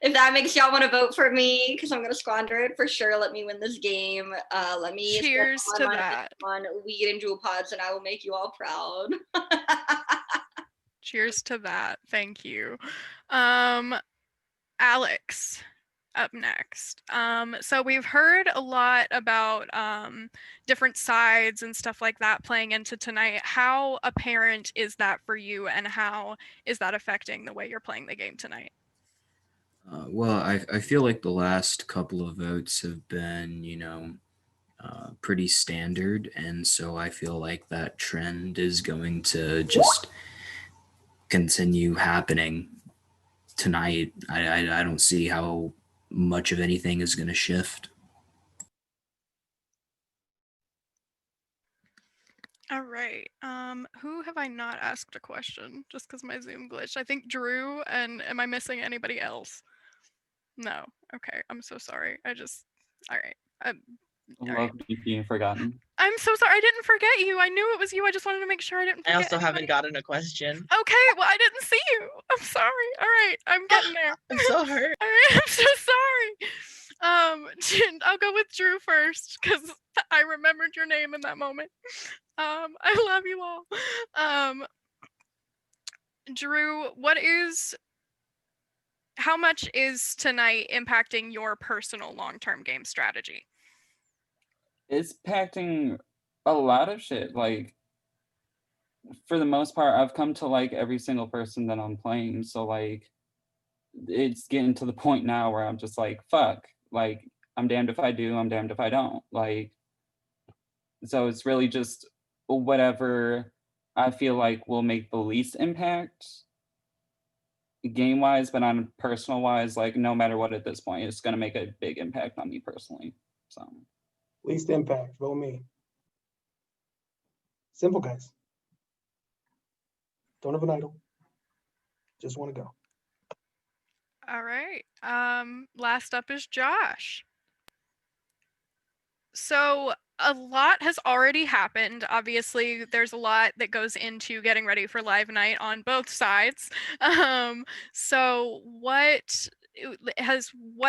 If that makes y'all want to vote for me, because I'm gonna squander it for sure. Let me win this game. Let me spend Cheers all to my money that. on weed and jewel pods, and I will make you all proud. Cheers to that. Thank you. Alex, up next. So we've heard a lot about different sides and stuff like that playing into tonight. How apparent is that for you, and how is that affecting the way you're playing the game tonight? Well, I feel like the last couple of votes have been, pretty standard, and so I feel like that trend is going to just continue happening tonight. I don't see how much of anything is going to shift. All right. Who have I not asked a question just because my Zoom glitched? I think Drew, and am I missing anybody else? No. Okay. I'm so sorry. All right. All right. Love being forgotten. I'm so sorry. I didn't forget you. I knew it was you. I just wanted to make sure I didn't I forget also anybody. haven't gotten a question. Okay, well, I didn't see you. I'm sorry. All right, I'm getting there. I'm so hurt. All right, I'm so sorry. I'll go with Drew first because I remembered your name in that moment. I love you all. Drew, how much is tonight impacting your personal long-term game strategy? It's impacting a lot of shit. Like, for the most part, I've come to like every single person that I'm playing. So like, it's getting to the point now where I'm just like, fuck. Like, I'm damned if I do, I'm damned if I don't. Like, so it's really just whatever I feel like will make the least impact game wise, but on personal wise, like no matter what at this point, it's gonna make a big impact on me personally. So Least impact, vote me. Simple, guys. Don't have an idol. Just want to go. All right. Last up is Josh. So a lot has already happened. Obviously, there's a lot that goes into getting ready for live night on both sides. So what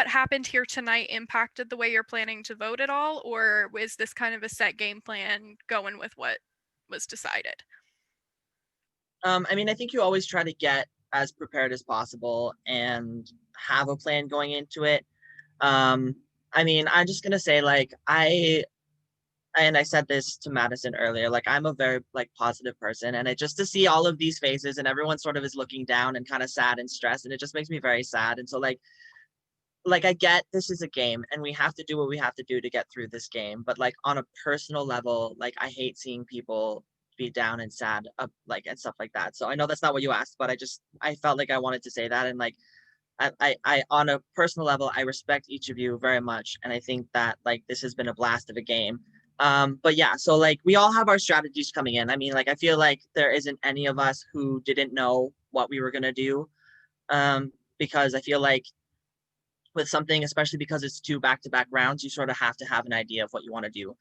happened here tonight impacted the way you're planning to vote at all, or is this kind of a set game plan going with what was decided? I mean, I think you always try to get as prepared as possible and have a plan going into it. I mean, I'm just gonna say, like, I said this to Madison earlier, like, I'm a very like positive person, and just to see all of these faces and everyone sort of is looking down and kind of sad and stressed, and it just makes me very sad. And so like I get this is a game and we have to do what we have to do to get through this game, but like on a personal level, like I hate seeing people be down and sad, like, and stuff like that. So I know that's not what you asked, but I felt like I wanted to say that. And like I on a personal level, I respect each of you very much, and I think that like this has been a blast of a game. But yeah, so like we all have our strategies coming in. I mean, like I feel like there isn't any of us who didn't know what we were gonna do, because I feel like with something, especially because it's 2 back-to-back rounds, you sort of have to have an idea of what you want to do.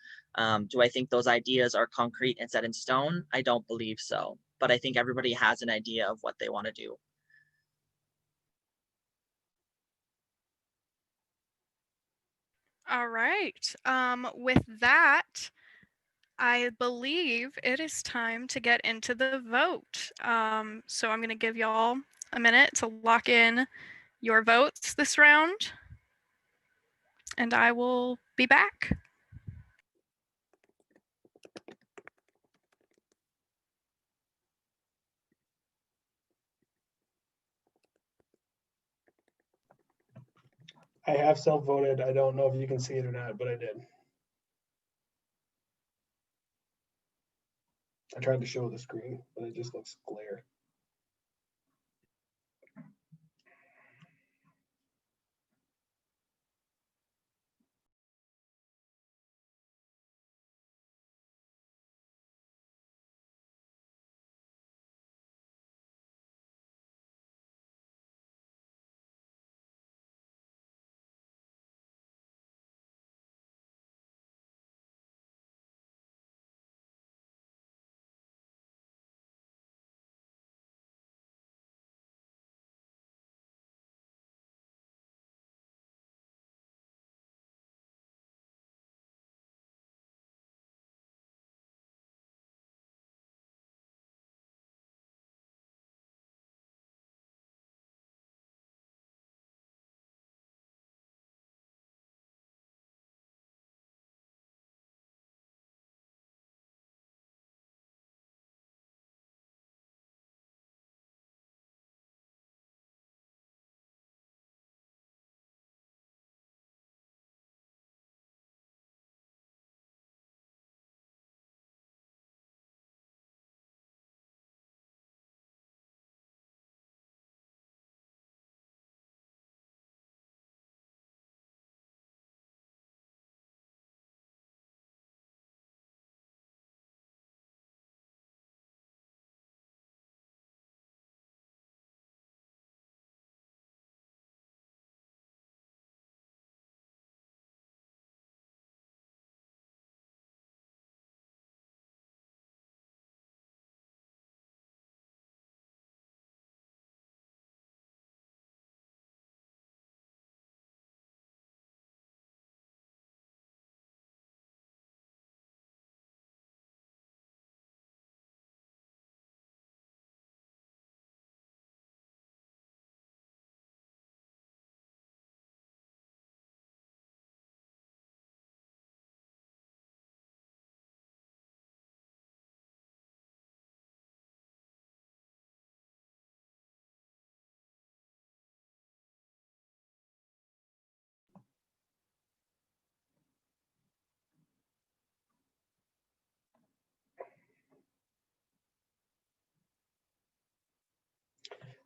Do I think those ideas are concrete and set in stone? I don't believe so, but I think everybody has an idea of what they want to do. All right. With that, I believe it is time to get into the vote. So I'm going to give y'all a minute to lock in your votes this round, and I will be back. I have self-voted. I don't know if you can see it or not, but I did. I tried to show the screen, but it just looks glare.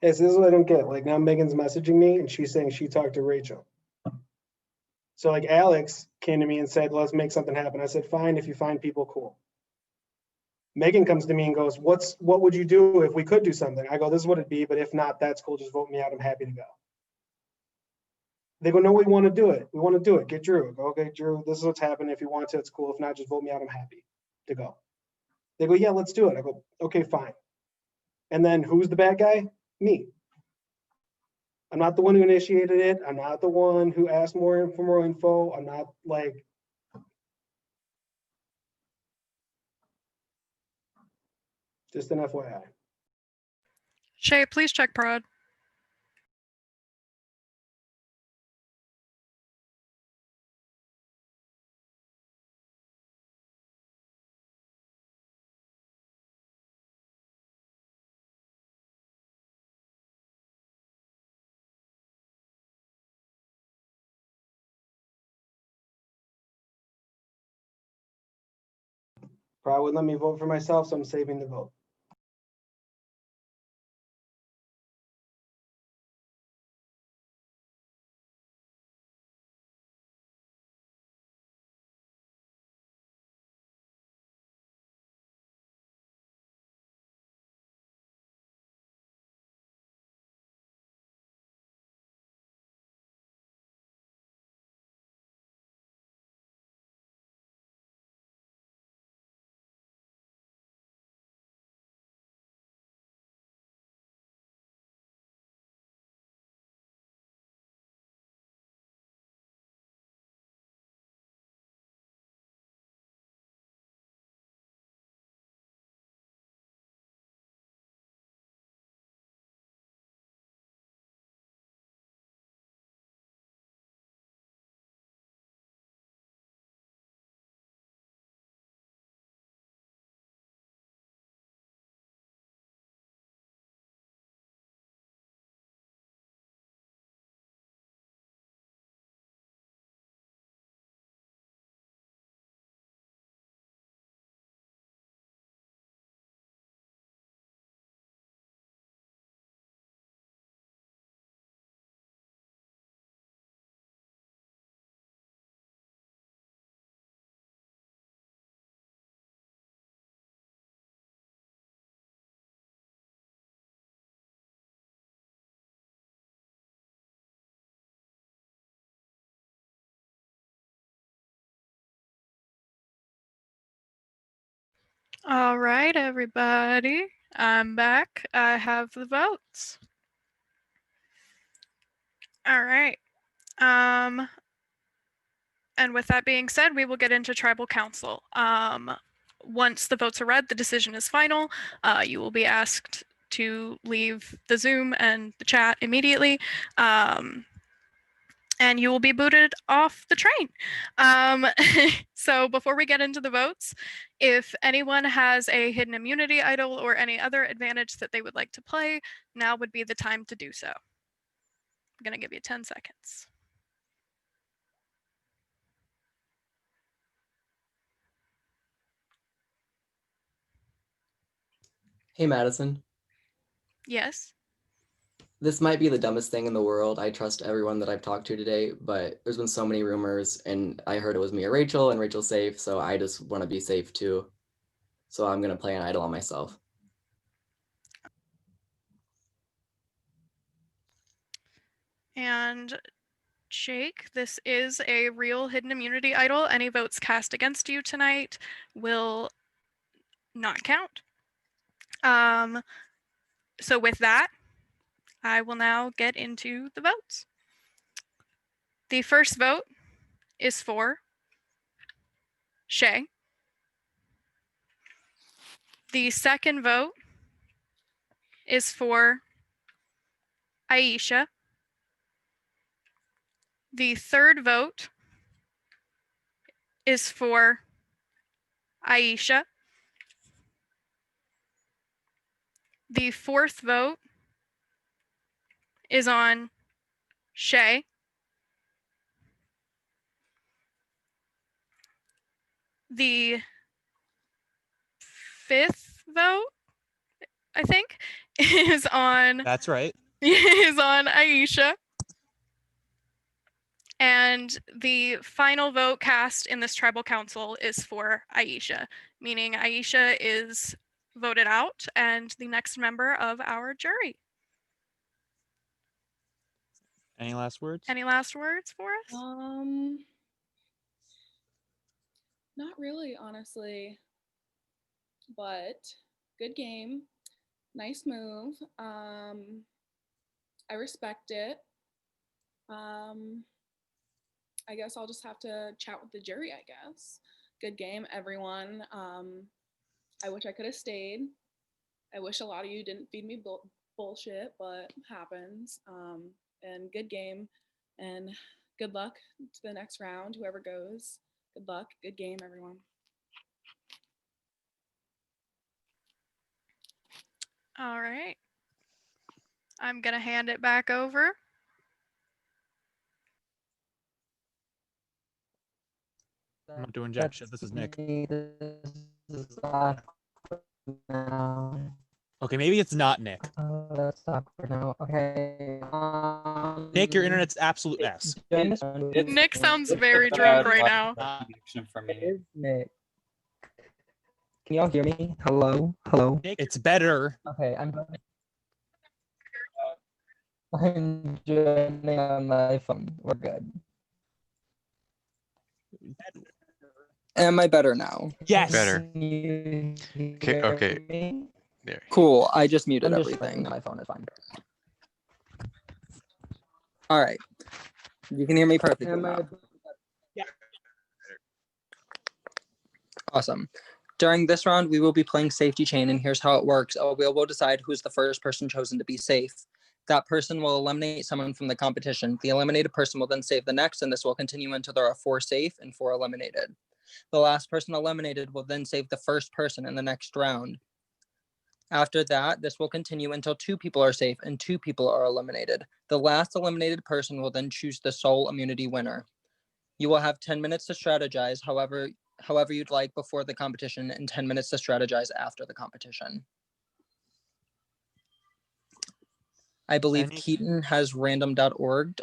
This is what I don't get. Like now Megan's messaging me and she's saying she talked to Rachel. So like Alex came to me and said, let's make something happen. I said, fine, if you find people, cool. Megan comes to me and goes, what would you do if we could do something? I go, this is what it'd be, but if not, that's cool. Just vote me out. I'm happy to go. They go, no, we want to do it. We want to do it. Get Drew. I go, okay, Drew, this is what's happening. If you want to, it's cool. If not, just vote me out. I'm happy to go. They go, yeah, let's do it. I go, okay, fine. And then who's the bad guy? Me. I'm not the one who initiated it. I'm not the one who asked for more info. I'm not like, just an FYI. Shay, please check prod. Probably wouldn't let me vote for myself, so I'm saving the vote. All right, everybody. I'm back. I have the votes. All right. And with that being said, we will get into tribal council. Once the votes are read, the decision is final. You will be asked to leave the Zoom and the chat immediately. And you will be booted off the train. So before we get into the votes, if anyone has a hidden immunity idol or any other advantage that they would like to play, now would be the time to do so. I'm gonna give you 10 seconds. Hey, Madison. Yes. This might be the dumbest thing in the world. I trust everyone that I've talked to today, but there's been so many rumors, and I heard it was me or Rachel, and Rachel's safe, so I just want to be safe too. So I'm gonna play an idol on myself. And Jake, this is a real hidden immunity idol. Any votes cast against you tonight will not count. So with that, I will now get into the votes. The first vote is for Shay. The second vote is for Aisha. The third vote is for Aisha. The fourth vote is on Shay. The fifth vote, I think, is on That's right. is on Aisha. And the final vote cast in this tribal council is for Aisha, meaning Aisha is voted out and the next member of our jury. Any last words? Any last words for us? Not really, honestly. But good game. Nice move. I respect it. I guess I'll just have to chat with the jury, I guess. Good game, everyone. I wish I could have stayed. I wish a lot of you didn't feed me bullshit, but happens. And good game. And good luck to the next round, whoever goes. Good luck. Good game, everyone. All right. I'm going to hand it back over. I'm not doing jack shit. This is Nick. Okay, maybe it's not Nick. That's awkward now. Okay. Nick, your internet's absolute ass. Nick sounds very drunk right now. For me. It is Nick. Can y'all hear me? Hello? Hello? It's better. Okay, I'm joining on my phone. We're good. Am I better now? Yes. Better. Okay, Okay. There. Cool. I just muted I'm just everything. my phone is fine. All right. You can hear me perfectly Am I- now. Awesome. During this round, we will be playing safety chain, and here's how it works. We will decide who's the first person chosen to be safe. That person will eliminate someone from the competition. The eliminated person will then save the next, and this will continue until there are 4 safe and 4 eliminated. The last person eliminated will then save the first person in the next round. After that, this will continue until 2 people are safe and 2 people are eliminated. The last eliminated person will then choose the sole immunity winner. You will have 10 minutes to strategize however you'd like before the competition and 10 minutes to strategize after the competition. I believe Keaton has random.org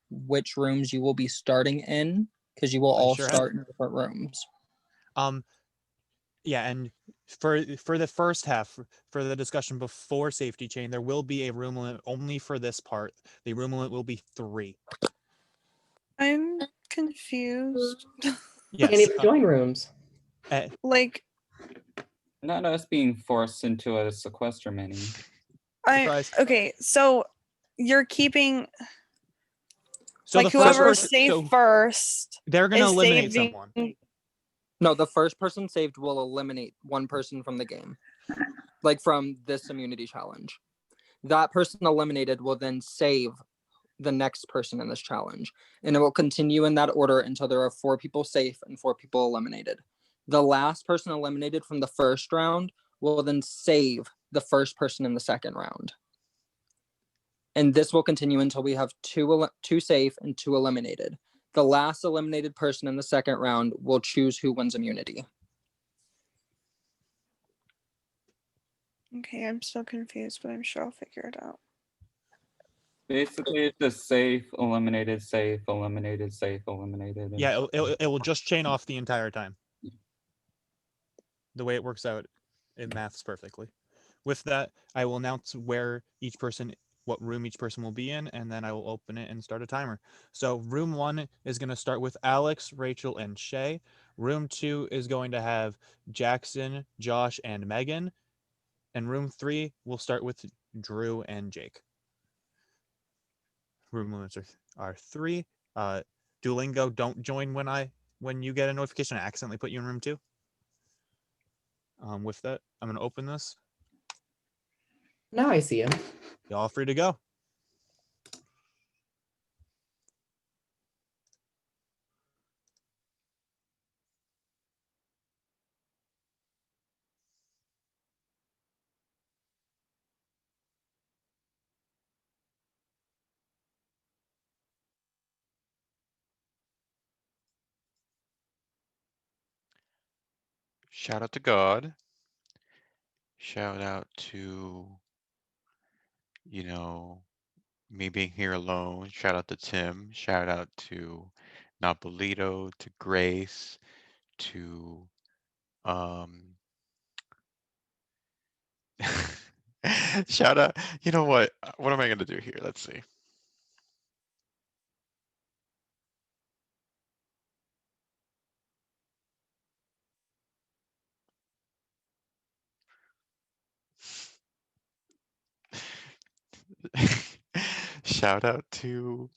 which rooms you will be starting in, because you will all sure have. start in different rooms. Yeah, and for the first half, for the discussion before safety chain, there will be a room limit only for this part. The room limit will be 3. I'm confused. Yes. Can't even join rooms. Like, Not us being forced into a sequester mini. okay, so you're keeping So like the first whoever's person- safe so first. they're gonna is eliminate saving- someone. No, the first person saved will eliminate one person from the game, like from this immunity challenge. That person eliminated will then save the next person in this challenge, and it will continue in that order until there are 4 people safe and 4 people eliminated. The last person eliminated from the first round will then save the first person in the second round. And this will continue until we have 2 safe and 2 eliminated. The last eliminated person in the second round will choose who wins immunity. Okay, I'm still confused, but I'm sure I'll figure it out. Basically, it's just safe, eliminated, safe, eliminated, safe, eliminated. and- Yeah, it will just chain off the entire time. The way it works out, it maths perfectly. With that, I will announce what room each person will be in, and then I will open it and start a timer. So room 1 is going to start with Alex, Rachel, and Shay. Room 2 is going to have Jackson, Josh, and Megan. And room 3 will start with Drew and Jake. Room limits are 3. Duolingo, don't join when you get a notification I accidentally put you in room 2. With that, I'm going to open this. Now I see him. Y'all free to go. Shout out to God. Shout out to, me being here alone. Shout out to Tim. Shout out to Napolito, to Grace, to um shout out. You know what? What am I gonna do here? Let's see. Shout out to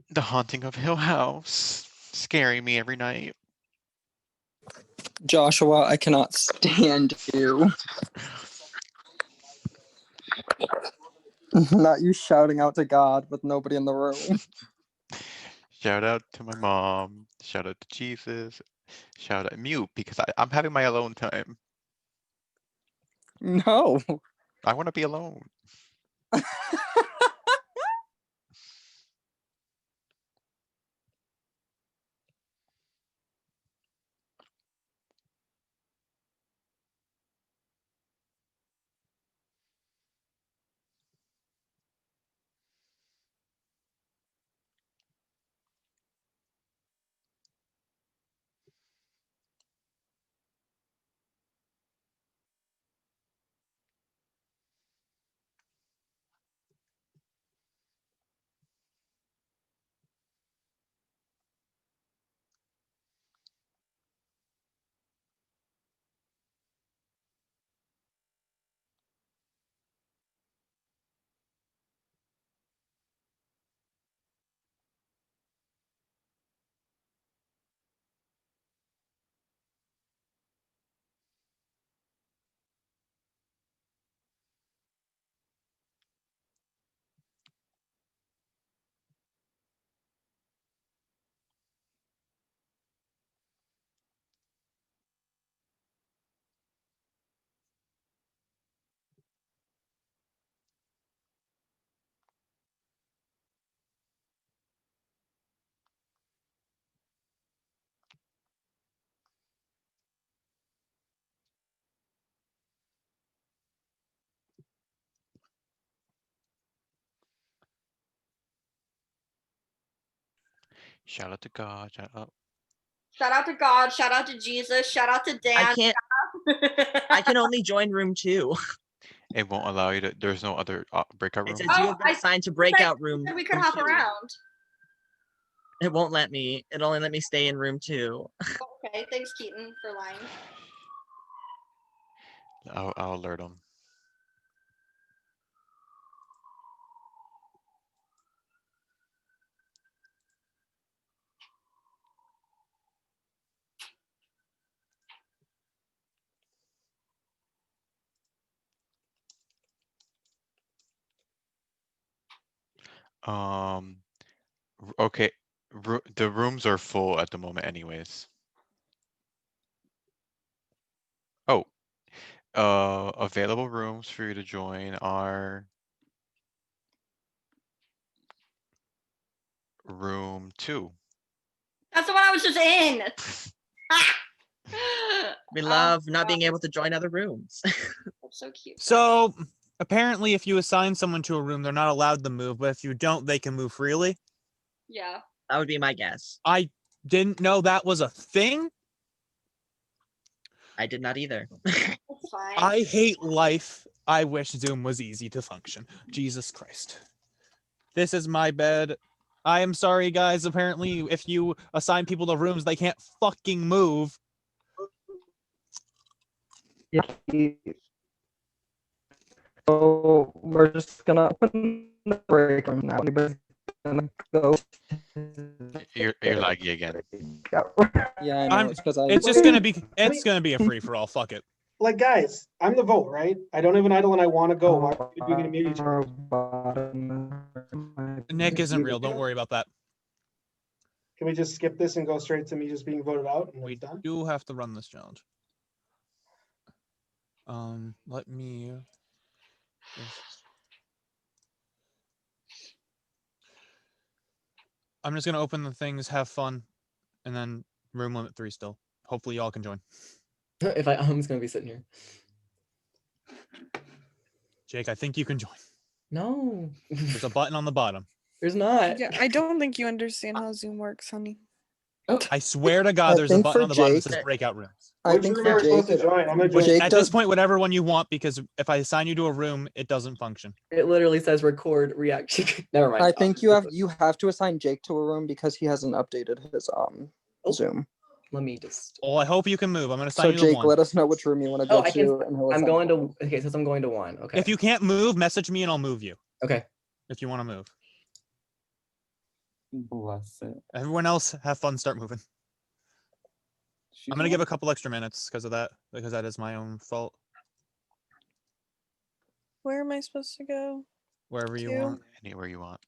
The Haunting of Hill House, scaring me every night. Joshua, I cannot stand you. Not you shouting out to God with nobody in the room. Shout out to my mom. Shout out to Jesus. Shout out mute because I'm having my alone time. No. I want to be alone. Shout out to God. Shout out. Shout out to God. Shout out to Jesus. Shout out to Dan. I can only join room 2. It won't allow you to. There's no other breakout It room. says you have been assigned to breakout room. We could hop 2. around. It won't let me. It only let me stay in room 2. Okay, thanks, Keaton, for lying. I'll alert them. Okay. The rooms are full at the moment anyways. Oh. Available rooms for you to join are room 2. That's the one I was just in. We love not being able to join other rooms. That's so cute. So apparently, if you assign someone to a room, they're not allowed to move, but if you don't, they can move freely. Yeah. That would be my guess. I didn't know that was a thing. I did not either. That's fine. I hate life. I wish Zoom was easy to function. Jesus Christ. This is my bed. I am sorry, guys. Apparently, if you assign people to rooms, they can't fucking move. So we're just gonna open the break room now. Anybody's gonna go. You're laggy again. Yeah, I know. It's because It's just gonna be. It's gonna be a free for all. Fuck it. Like, guys, I'm the vote, right? I don't have an idol and I want to go. Why are you gonna mute each other? Nick isn't real. Don't worry about that. Can we just skip this and go straight to me just being voted out and We it's done? do have to run this challenge. Let me. I'm just gonna open the things, have fun, and then room limit 3 still. Hopefully y'all can join. I'm just gonna be sitting here. Jake, I think you can join. No, There's a button on the bottom. there's not. Yeah, I don't think you understand how Zoom works, honey. I swear to God, I there's a think button for on the bottom that Jake- says breakout rooms. I Which think room for are we supposed to Jake, join? I'm gonna Which, join. Jake at does- this point, whatever one you want, because if I assign you to a room, it doesn't function. It literally says record reaction. Never mind. I think you have to assign Jake to a room because he hasn't updated his Zoom. Let me just. Well, I hope you can move. I'm going to assign So you to Jake, one. let us know which room you want to go Oh, I can. to, and he'll I'm assign going you. to. Okay, it says I'm going to one. Okay. If you can't move, message me and I'll move you. Okay. If you want to move. Bless it. Everyone else, have fun. Start moving. I'm going to give a couple extra minutes because of that, because that is my own fault. Where am I supposed to go? Wherever you Two. want. Anywhere you want.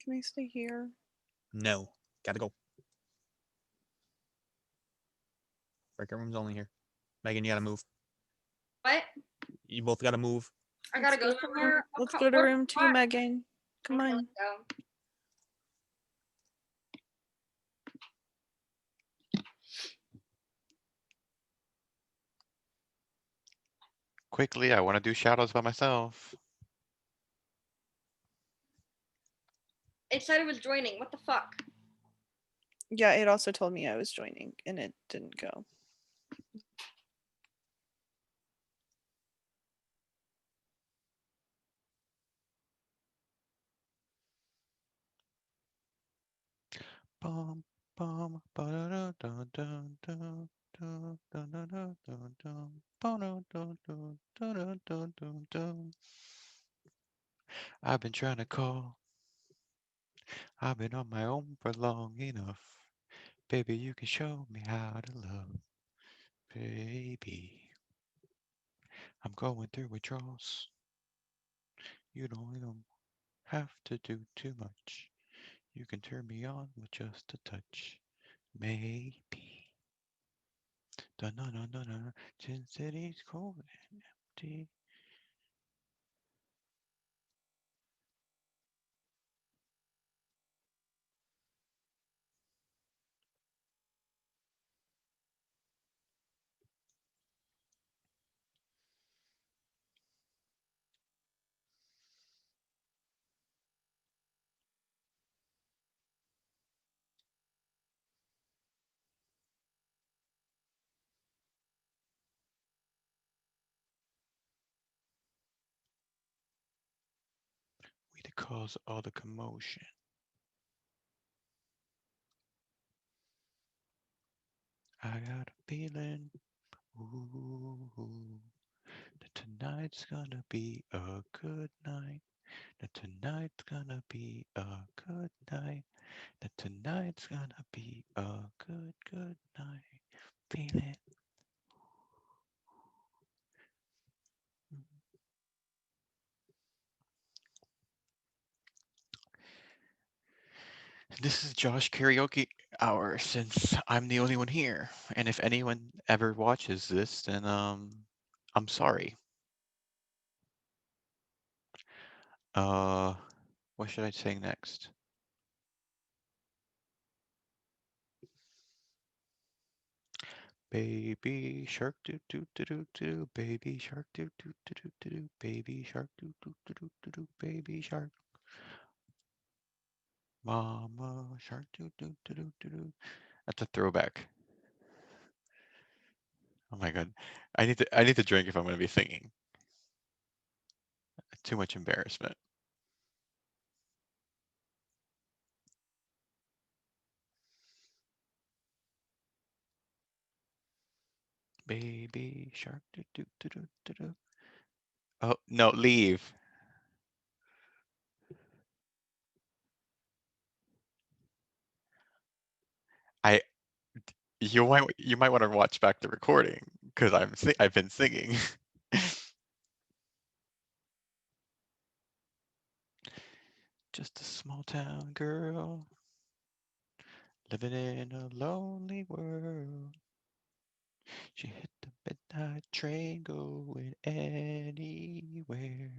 Can I stay here? No. Gotta go. Breakout room's only here. Megan, you gotta move. What? You both gotta move. I gotta go somewhere. Let's go to room 2, Megan. Come Okay, on. let's go. Quickly, I want to do shadows by myself. It said it was joining. What the fuck? Yeah, it also told me I was joining and it didn't go. Bum, bum, ba-da-da-dun-dun-dun, dun, dun-dun-dun-dun-dun, ba-da-dun-dun-dun-dun-dun-dun. I've been trying to call. I've been on my own for long enough. Baby, you can show me how to love. Baby, I'm going through withdrawals. You don't even have to do too much. You can turn me on with just a touch. Maybe. Dun-dun-dun-dun-dun. Sin City's cold and empty. We to cause all the commotion. I got a feeling, ooh, that tonight's gonna be a good night. That tonight's gonna be a good night. That tonight's gonna be a good, good night. Feel it. This is Josh Karaoke Hour since I'm the only one here. And if anyone ever watches this, then I'm sorry. What should I sing next? Baby shark do do do do do, baby shark do do do do do do, baby shark do do do do do do, baby shark. Mama shark do do do do do do. That's a throwback. Oh my god, I need to drink if I'm gonna be singing. Too much embarrassment. Baby shark do do do do do do. Oh no, leave. I you might want to watch back the recording because I've been singing. Just a small town girl living in a lonely world. She hit the midnight train going anywhere.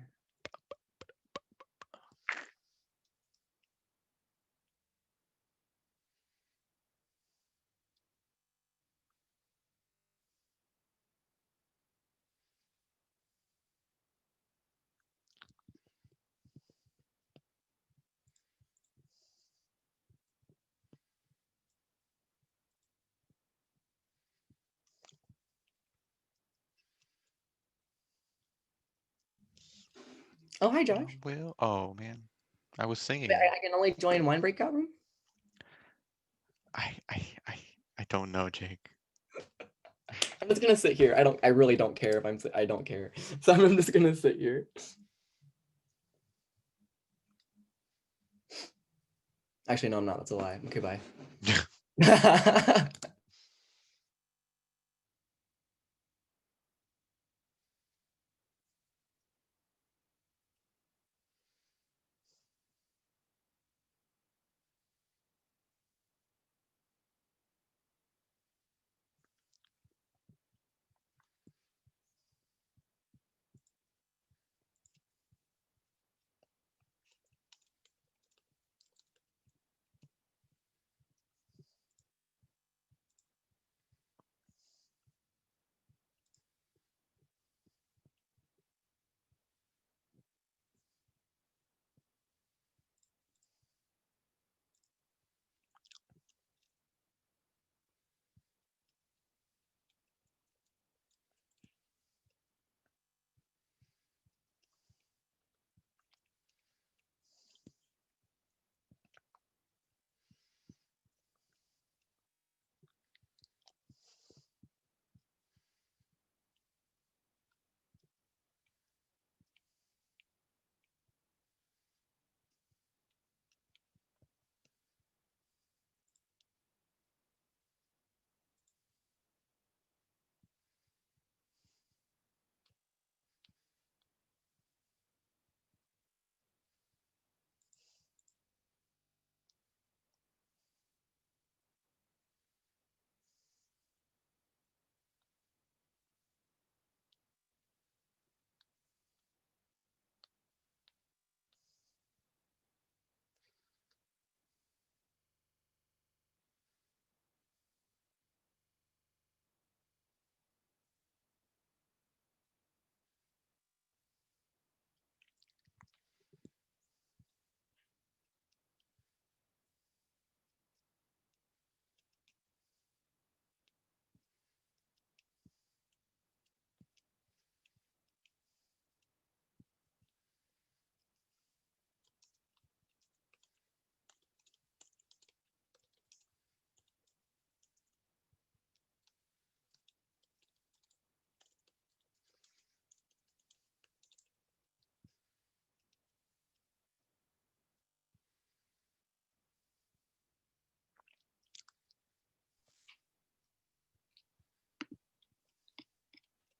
Oh, hi, Josh. Will. Oh man, I was singing. I can only join one breakout room. I don't know, Jake. I'm just gonna sit here. I really don't care if I don't care. So I'm just gonna sit here. Actually, no, I'm not. That's a lie. Okay, bye.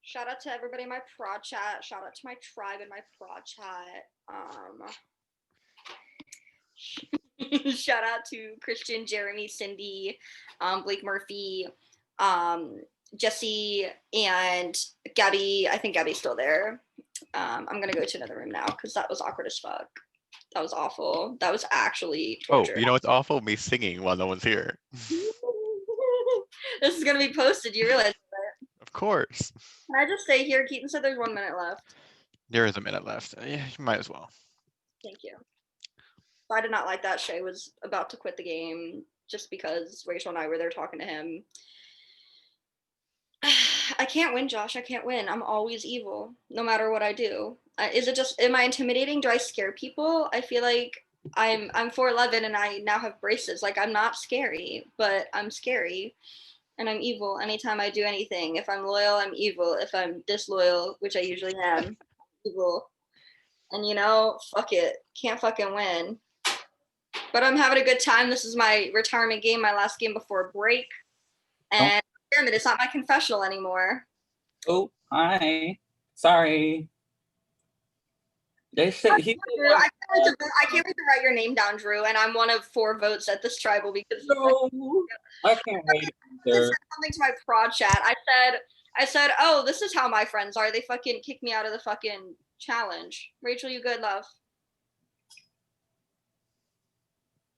Shout out to everybody in my prod chat. Shout out to my tribe in my prod chat. Shout out to Christian, Jeremy, Cindy, Blake Murphy, Jesse, and Gabby. I think Gabby's still there. I'm gonna go to another room now because that was awkward as fuck. That was awful. That was actually torture. Oh, you know what's awful? Me singing while no one's here. This is gonna be posted. You realize that? Of course. Can I just stay here? Keaton said there's 1 minute left. There is a minute left. Yeah, you might as well. Thank you. I did not like that Shay was about to quit the game just because Rachel and I were there talking to him. I can't win, Josh. I can't win. I'm always evil, no matter what I do. Am I intimidating? Do I scare people? I feel like I'm 4'11" and I now have braces. Like, I'm not scary, but I'm scary. And I'm evil anytime I do anything. If I'm loyal, I'm evil. If I'm disloyal, which I usually am, evil. And fuck it. Can't fucking win. But I'm having a good time. This is my retirement game, my last game before break. And damn it, it's not my confessional anymore. Oh, hi. Sorry. They said he. Drew, I can't wait to write your name down, Drew. And I'm one of 4 votes at this tribal because I can't wait. I said something to my prod chat. I said, oh, this is how my friends are. They fucking kicked me out of the fucking challenge. Rachel, you good, love?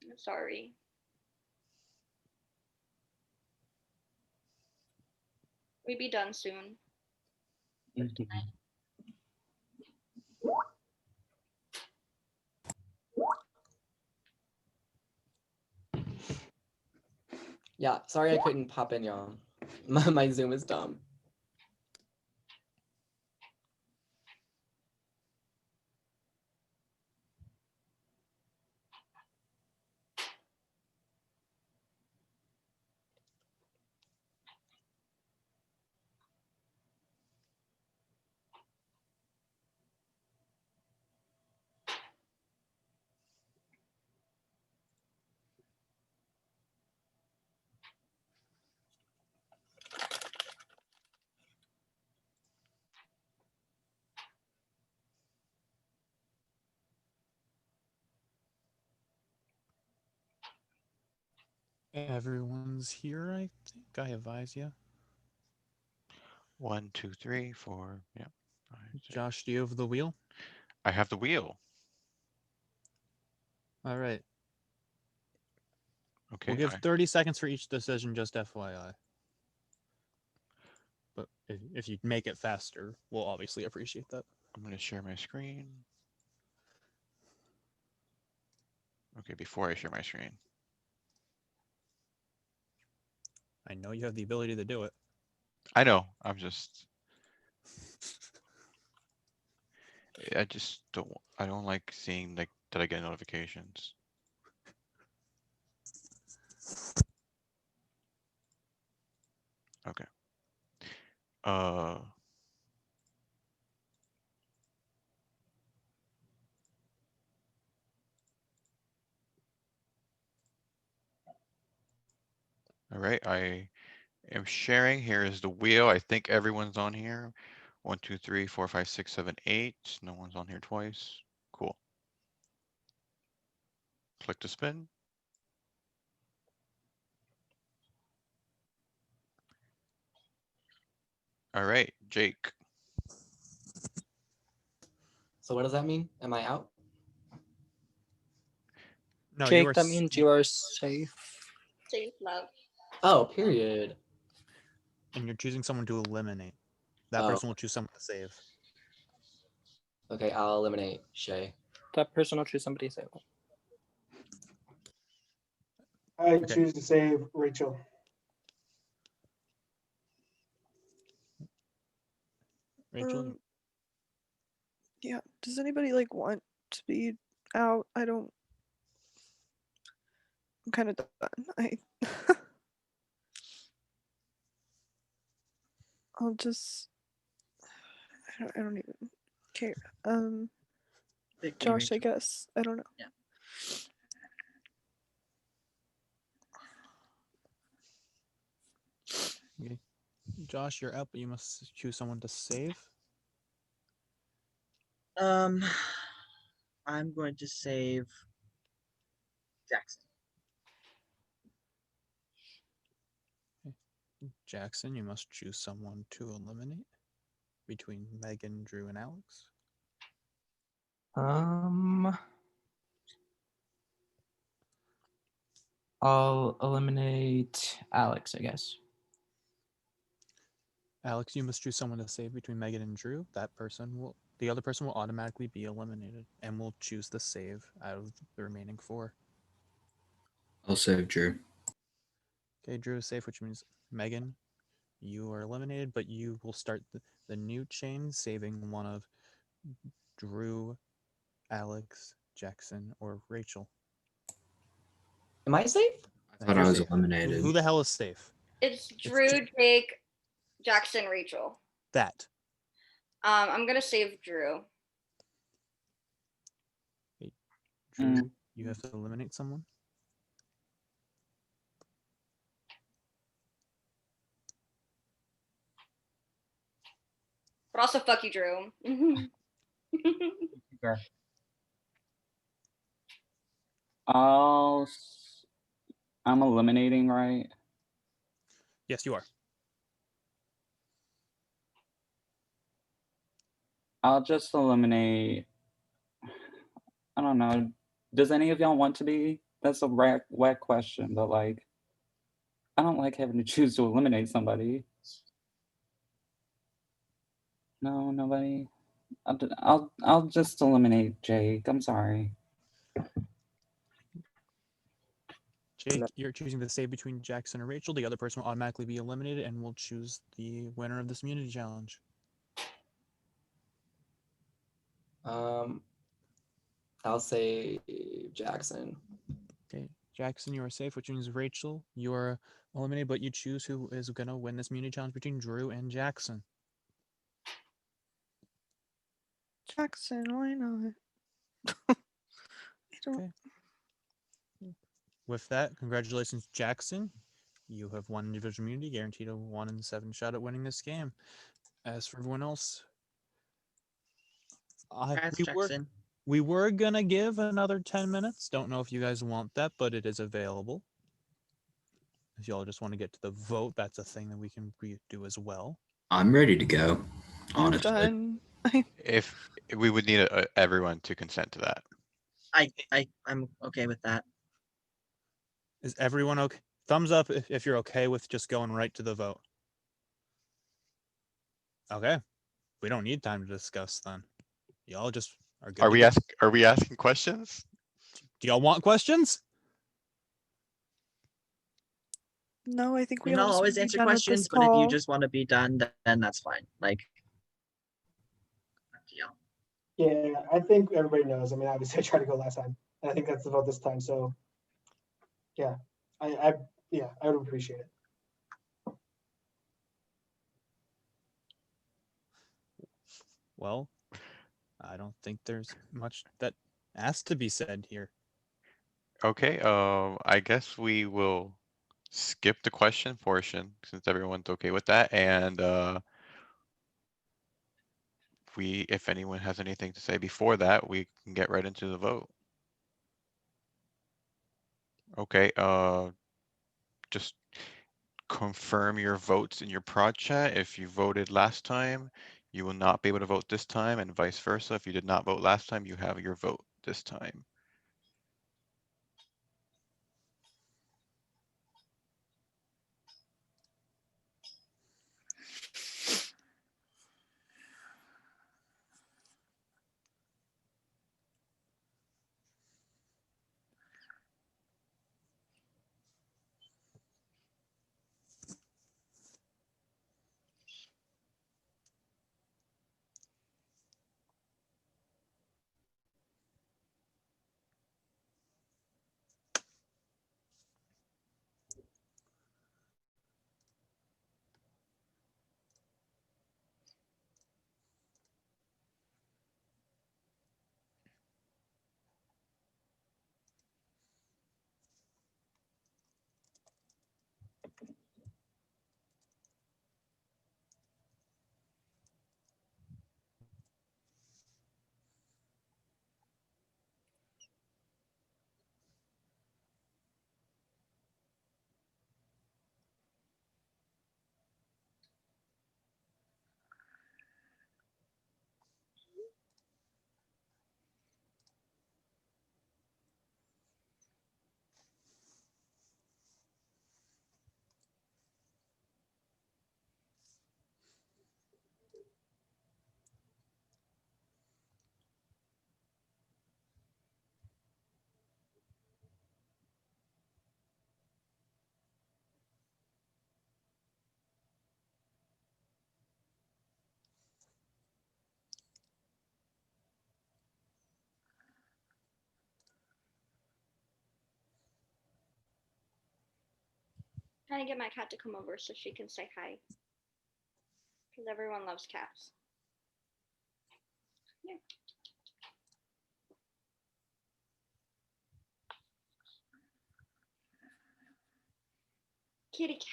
I'm sorry. We be done soon. Yeah, sorry I couldn't pop in, y'all. My Zoom is dumb. Everyone's here, I think. I advise you. 1, 2, 3, 4. Yeah. 5, 6. Josh, do you have the wheel? I have the wheel. All right. Okay. We'll give 30 seconds for each decision, just FYI. But if you make it faster, we'll obviously appreciate that. I'm going to share my screen. Okay, before I share my screen. I know you have the ability to do it. I know. I'm just. I just don't. I don't like seeing like that I get notifications. Okay. All right. I am sharing. Here is the wheel. I think everyone's on here. 1, 2, 3, 4, 5, 6, 7, 8. No one's on here twice. Cool. Click to spin. All right, Jake. So what does that mean? Am I out? No, Jake, you are that means you are safe. Safe love. Oh, period. And you're choosing someone to eliminate. That Oh. person will choose someone to save. Okay, I'll eliminate Shay. That person will choose somebody safe. I Okay. choose to save Rachel. Rachel, Yeah. Does anybody like want to be out? I don't. I'm kind of done. I'll just. I don't even care. Josh, I guess. I don't know. Yeah. okay. Josh, you're up, but you must choose someone to save. I'm going to save Jackson. Jackson, you must choose someone to eliminate between Megan, Drew, and Alex. I'll eliminate Alex, I guess. Alex, you must choose someone to save between Megan and Drew. The other person will automatically be eliminated, and will choose the save out of the remaining 4. I'll save Drew. Okay, Drew is safe, which means Megan, you are eliminated, but you will start the new chain, saving one of Drew, Alex, Jackson, or Rachel. Am I safe? I thought I was eliminated. Who the hell is safe? It's Drew, Jake, Jackson, Rachel. That. I'm gonna save Drew. Drew, you have to eliminate someone. But also, fuck you, Drew. I'm eliminating, right? Yes, you are. I'll just eliminate. I don't know. Does any of y'all want to be? That's a whack question, but like, I don't like having to choose to eliminate somebody. No, nobody. I'll just eliminate Jake. I'm sorry. Jake, you're choosing to save between Jackson and Rachel. The other person will automatically be eliminated, and will choose the winner of this immunity challenge. I'll say Jackson. Okay, Jackson, you are safe, which means Rachel, you are eliminated, but you choose who is going to win this immunity challenge between Drew and Jackson. Jackson, why not? I don't. Okay. With that, congratulations, Jackson. You have won individual immunity, guaranteed a 1 in 7 shot at winning this game. As for everyone else, we were gonna give another 10 minutes. Don't know if you guys want that, but it is available. if y'all just want to get to the vote, that's a thing that we can do as well. I'm ready to go. I'm Honestly. done. If we would need everyone to consent to that. I'm okay with that. Is everyone okay? Thumbs up if you're okay with just going right to the vote. Okay. We don't need time to discuss then. Y'all just are good. Are we asking questions? Do y'all want questions? No, I think we And all I'll just always wanna be answer done with this questions, but if you call. just want to be done, then that's fine. Like, up to y'all. Yeah, I think everybody knows. I mean, obviously I tried to go last time, and I think that's the vote this time. So yeah, I would appreciate it. Well, I don't think there's much that has to be said here. Okay, I guess we will skip the question portion since everyone's okay with that. And if anyone has anything to say before that, we can get right into the vote. Okay, just confirm your votes in your prod chat. If you voted last time, you will not be able to vote this time, and vice versa. If you did not vote last time, you have your vote this time. Trying to get my cat to come over so she can say hi. Because everyone loves cats. Yeah. Kitty cat.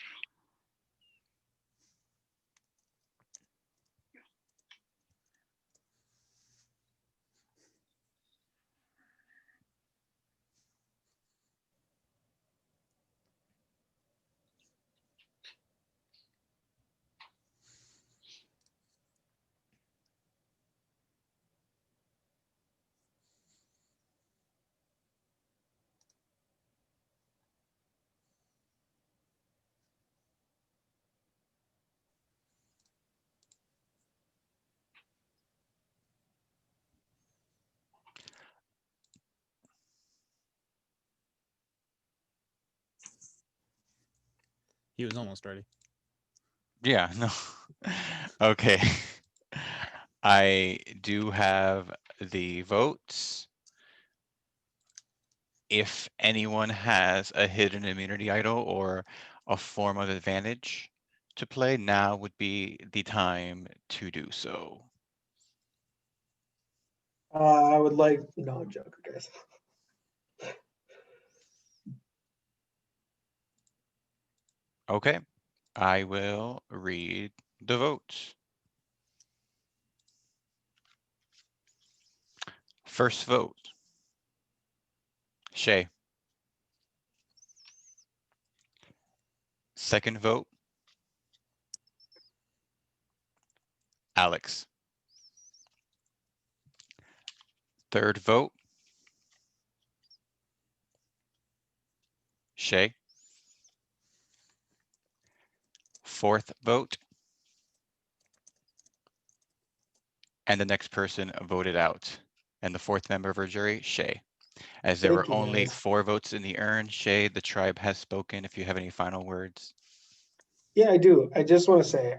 He was almost ready. Yeah, no. Okay. I do have the votes. If anyone has a hidden immunity idol or a form of advantage to play, now would be the time to do so. I would like. No, I'm joking, guys. Okay, I will read the votes. First vote, Shay. Second vote, Alex. Third vote, Shay. Fourth vote, and the next person voted out. And the fourth member of our jury, Shay. As there Thank were you, only guys. 4 votes in the urn, Shay, the tribe has spoken. If you have any final words. Yeah, I do. I just want to say,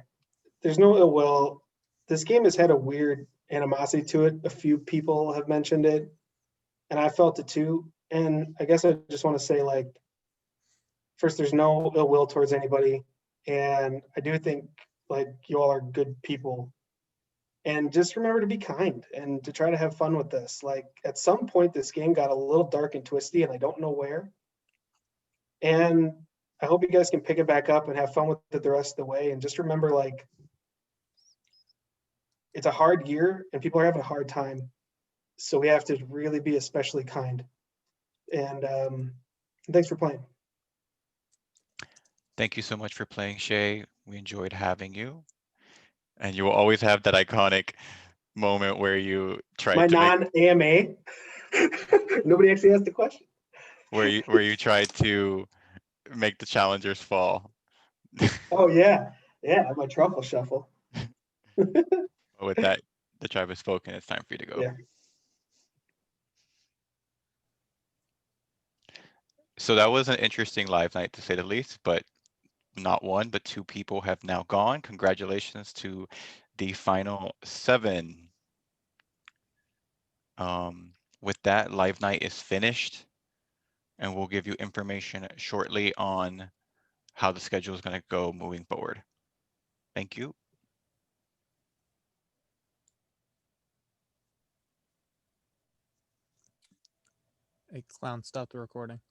there's no ill will. This game has had a weird animosity to it. A few people have mentioned it, and I felt it too. And I guess I just want to say, like, first, there's no ill will towards anybody, and I do think like you all are good people. And just remember to be kind and to try to have fun with this. Like at some point, this game got a little dark and twisty, and I don't know where. And I hope you guys can pick it back up and have fun with it the rest of the way. And just remember, like, it's a hard year and people are having a hard time. So we have to really be especially kind. And thanks for playing. Thank you so much for playing, Shay. We enjoyed having you. And you will always have that iconic moment where you tried My to make non-AMA. Nobody actually asked the question. where you tried to make the challengers fall. Oh yeah. Yeah, my truffle shuffle. With that, the tribe has spoken. It's time for you to go. Yeah. So that was an interesting live night to say the least, but not one, but 2 people have now gone. Congratulations to the final 7. With that, live night is finished, and we'll give you information shortly on how the schedule is going to go moving forward. Thank you. Hey, Clown, stop the recording.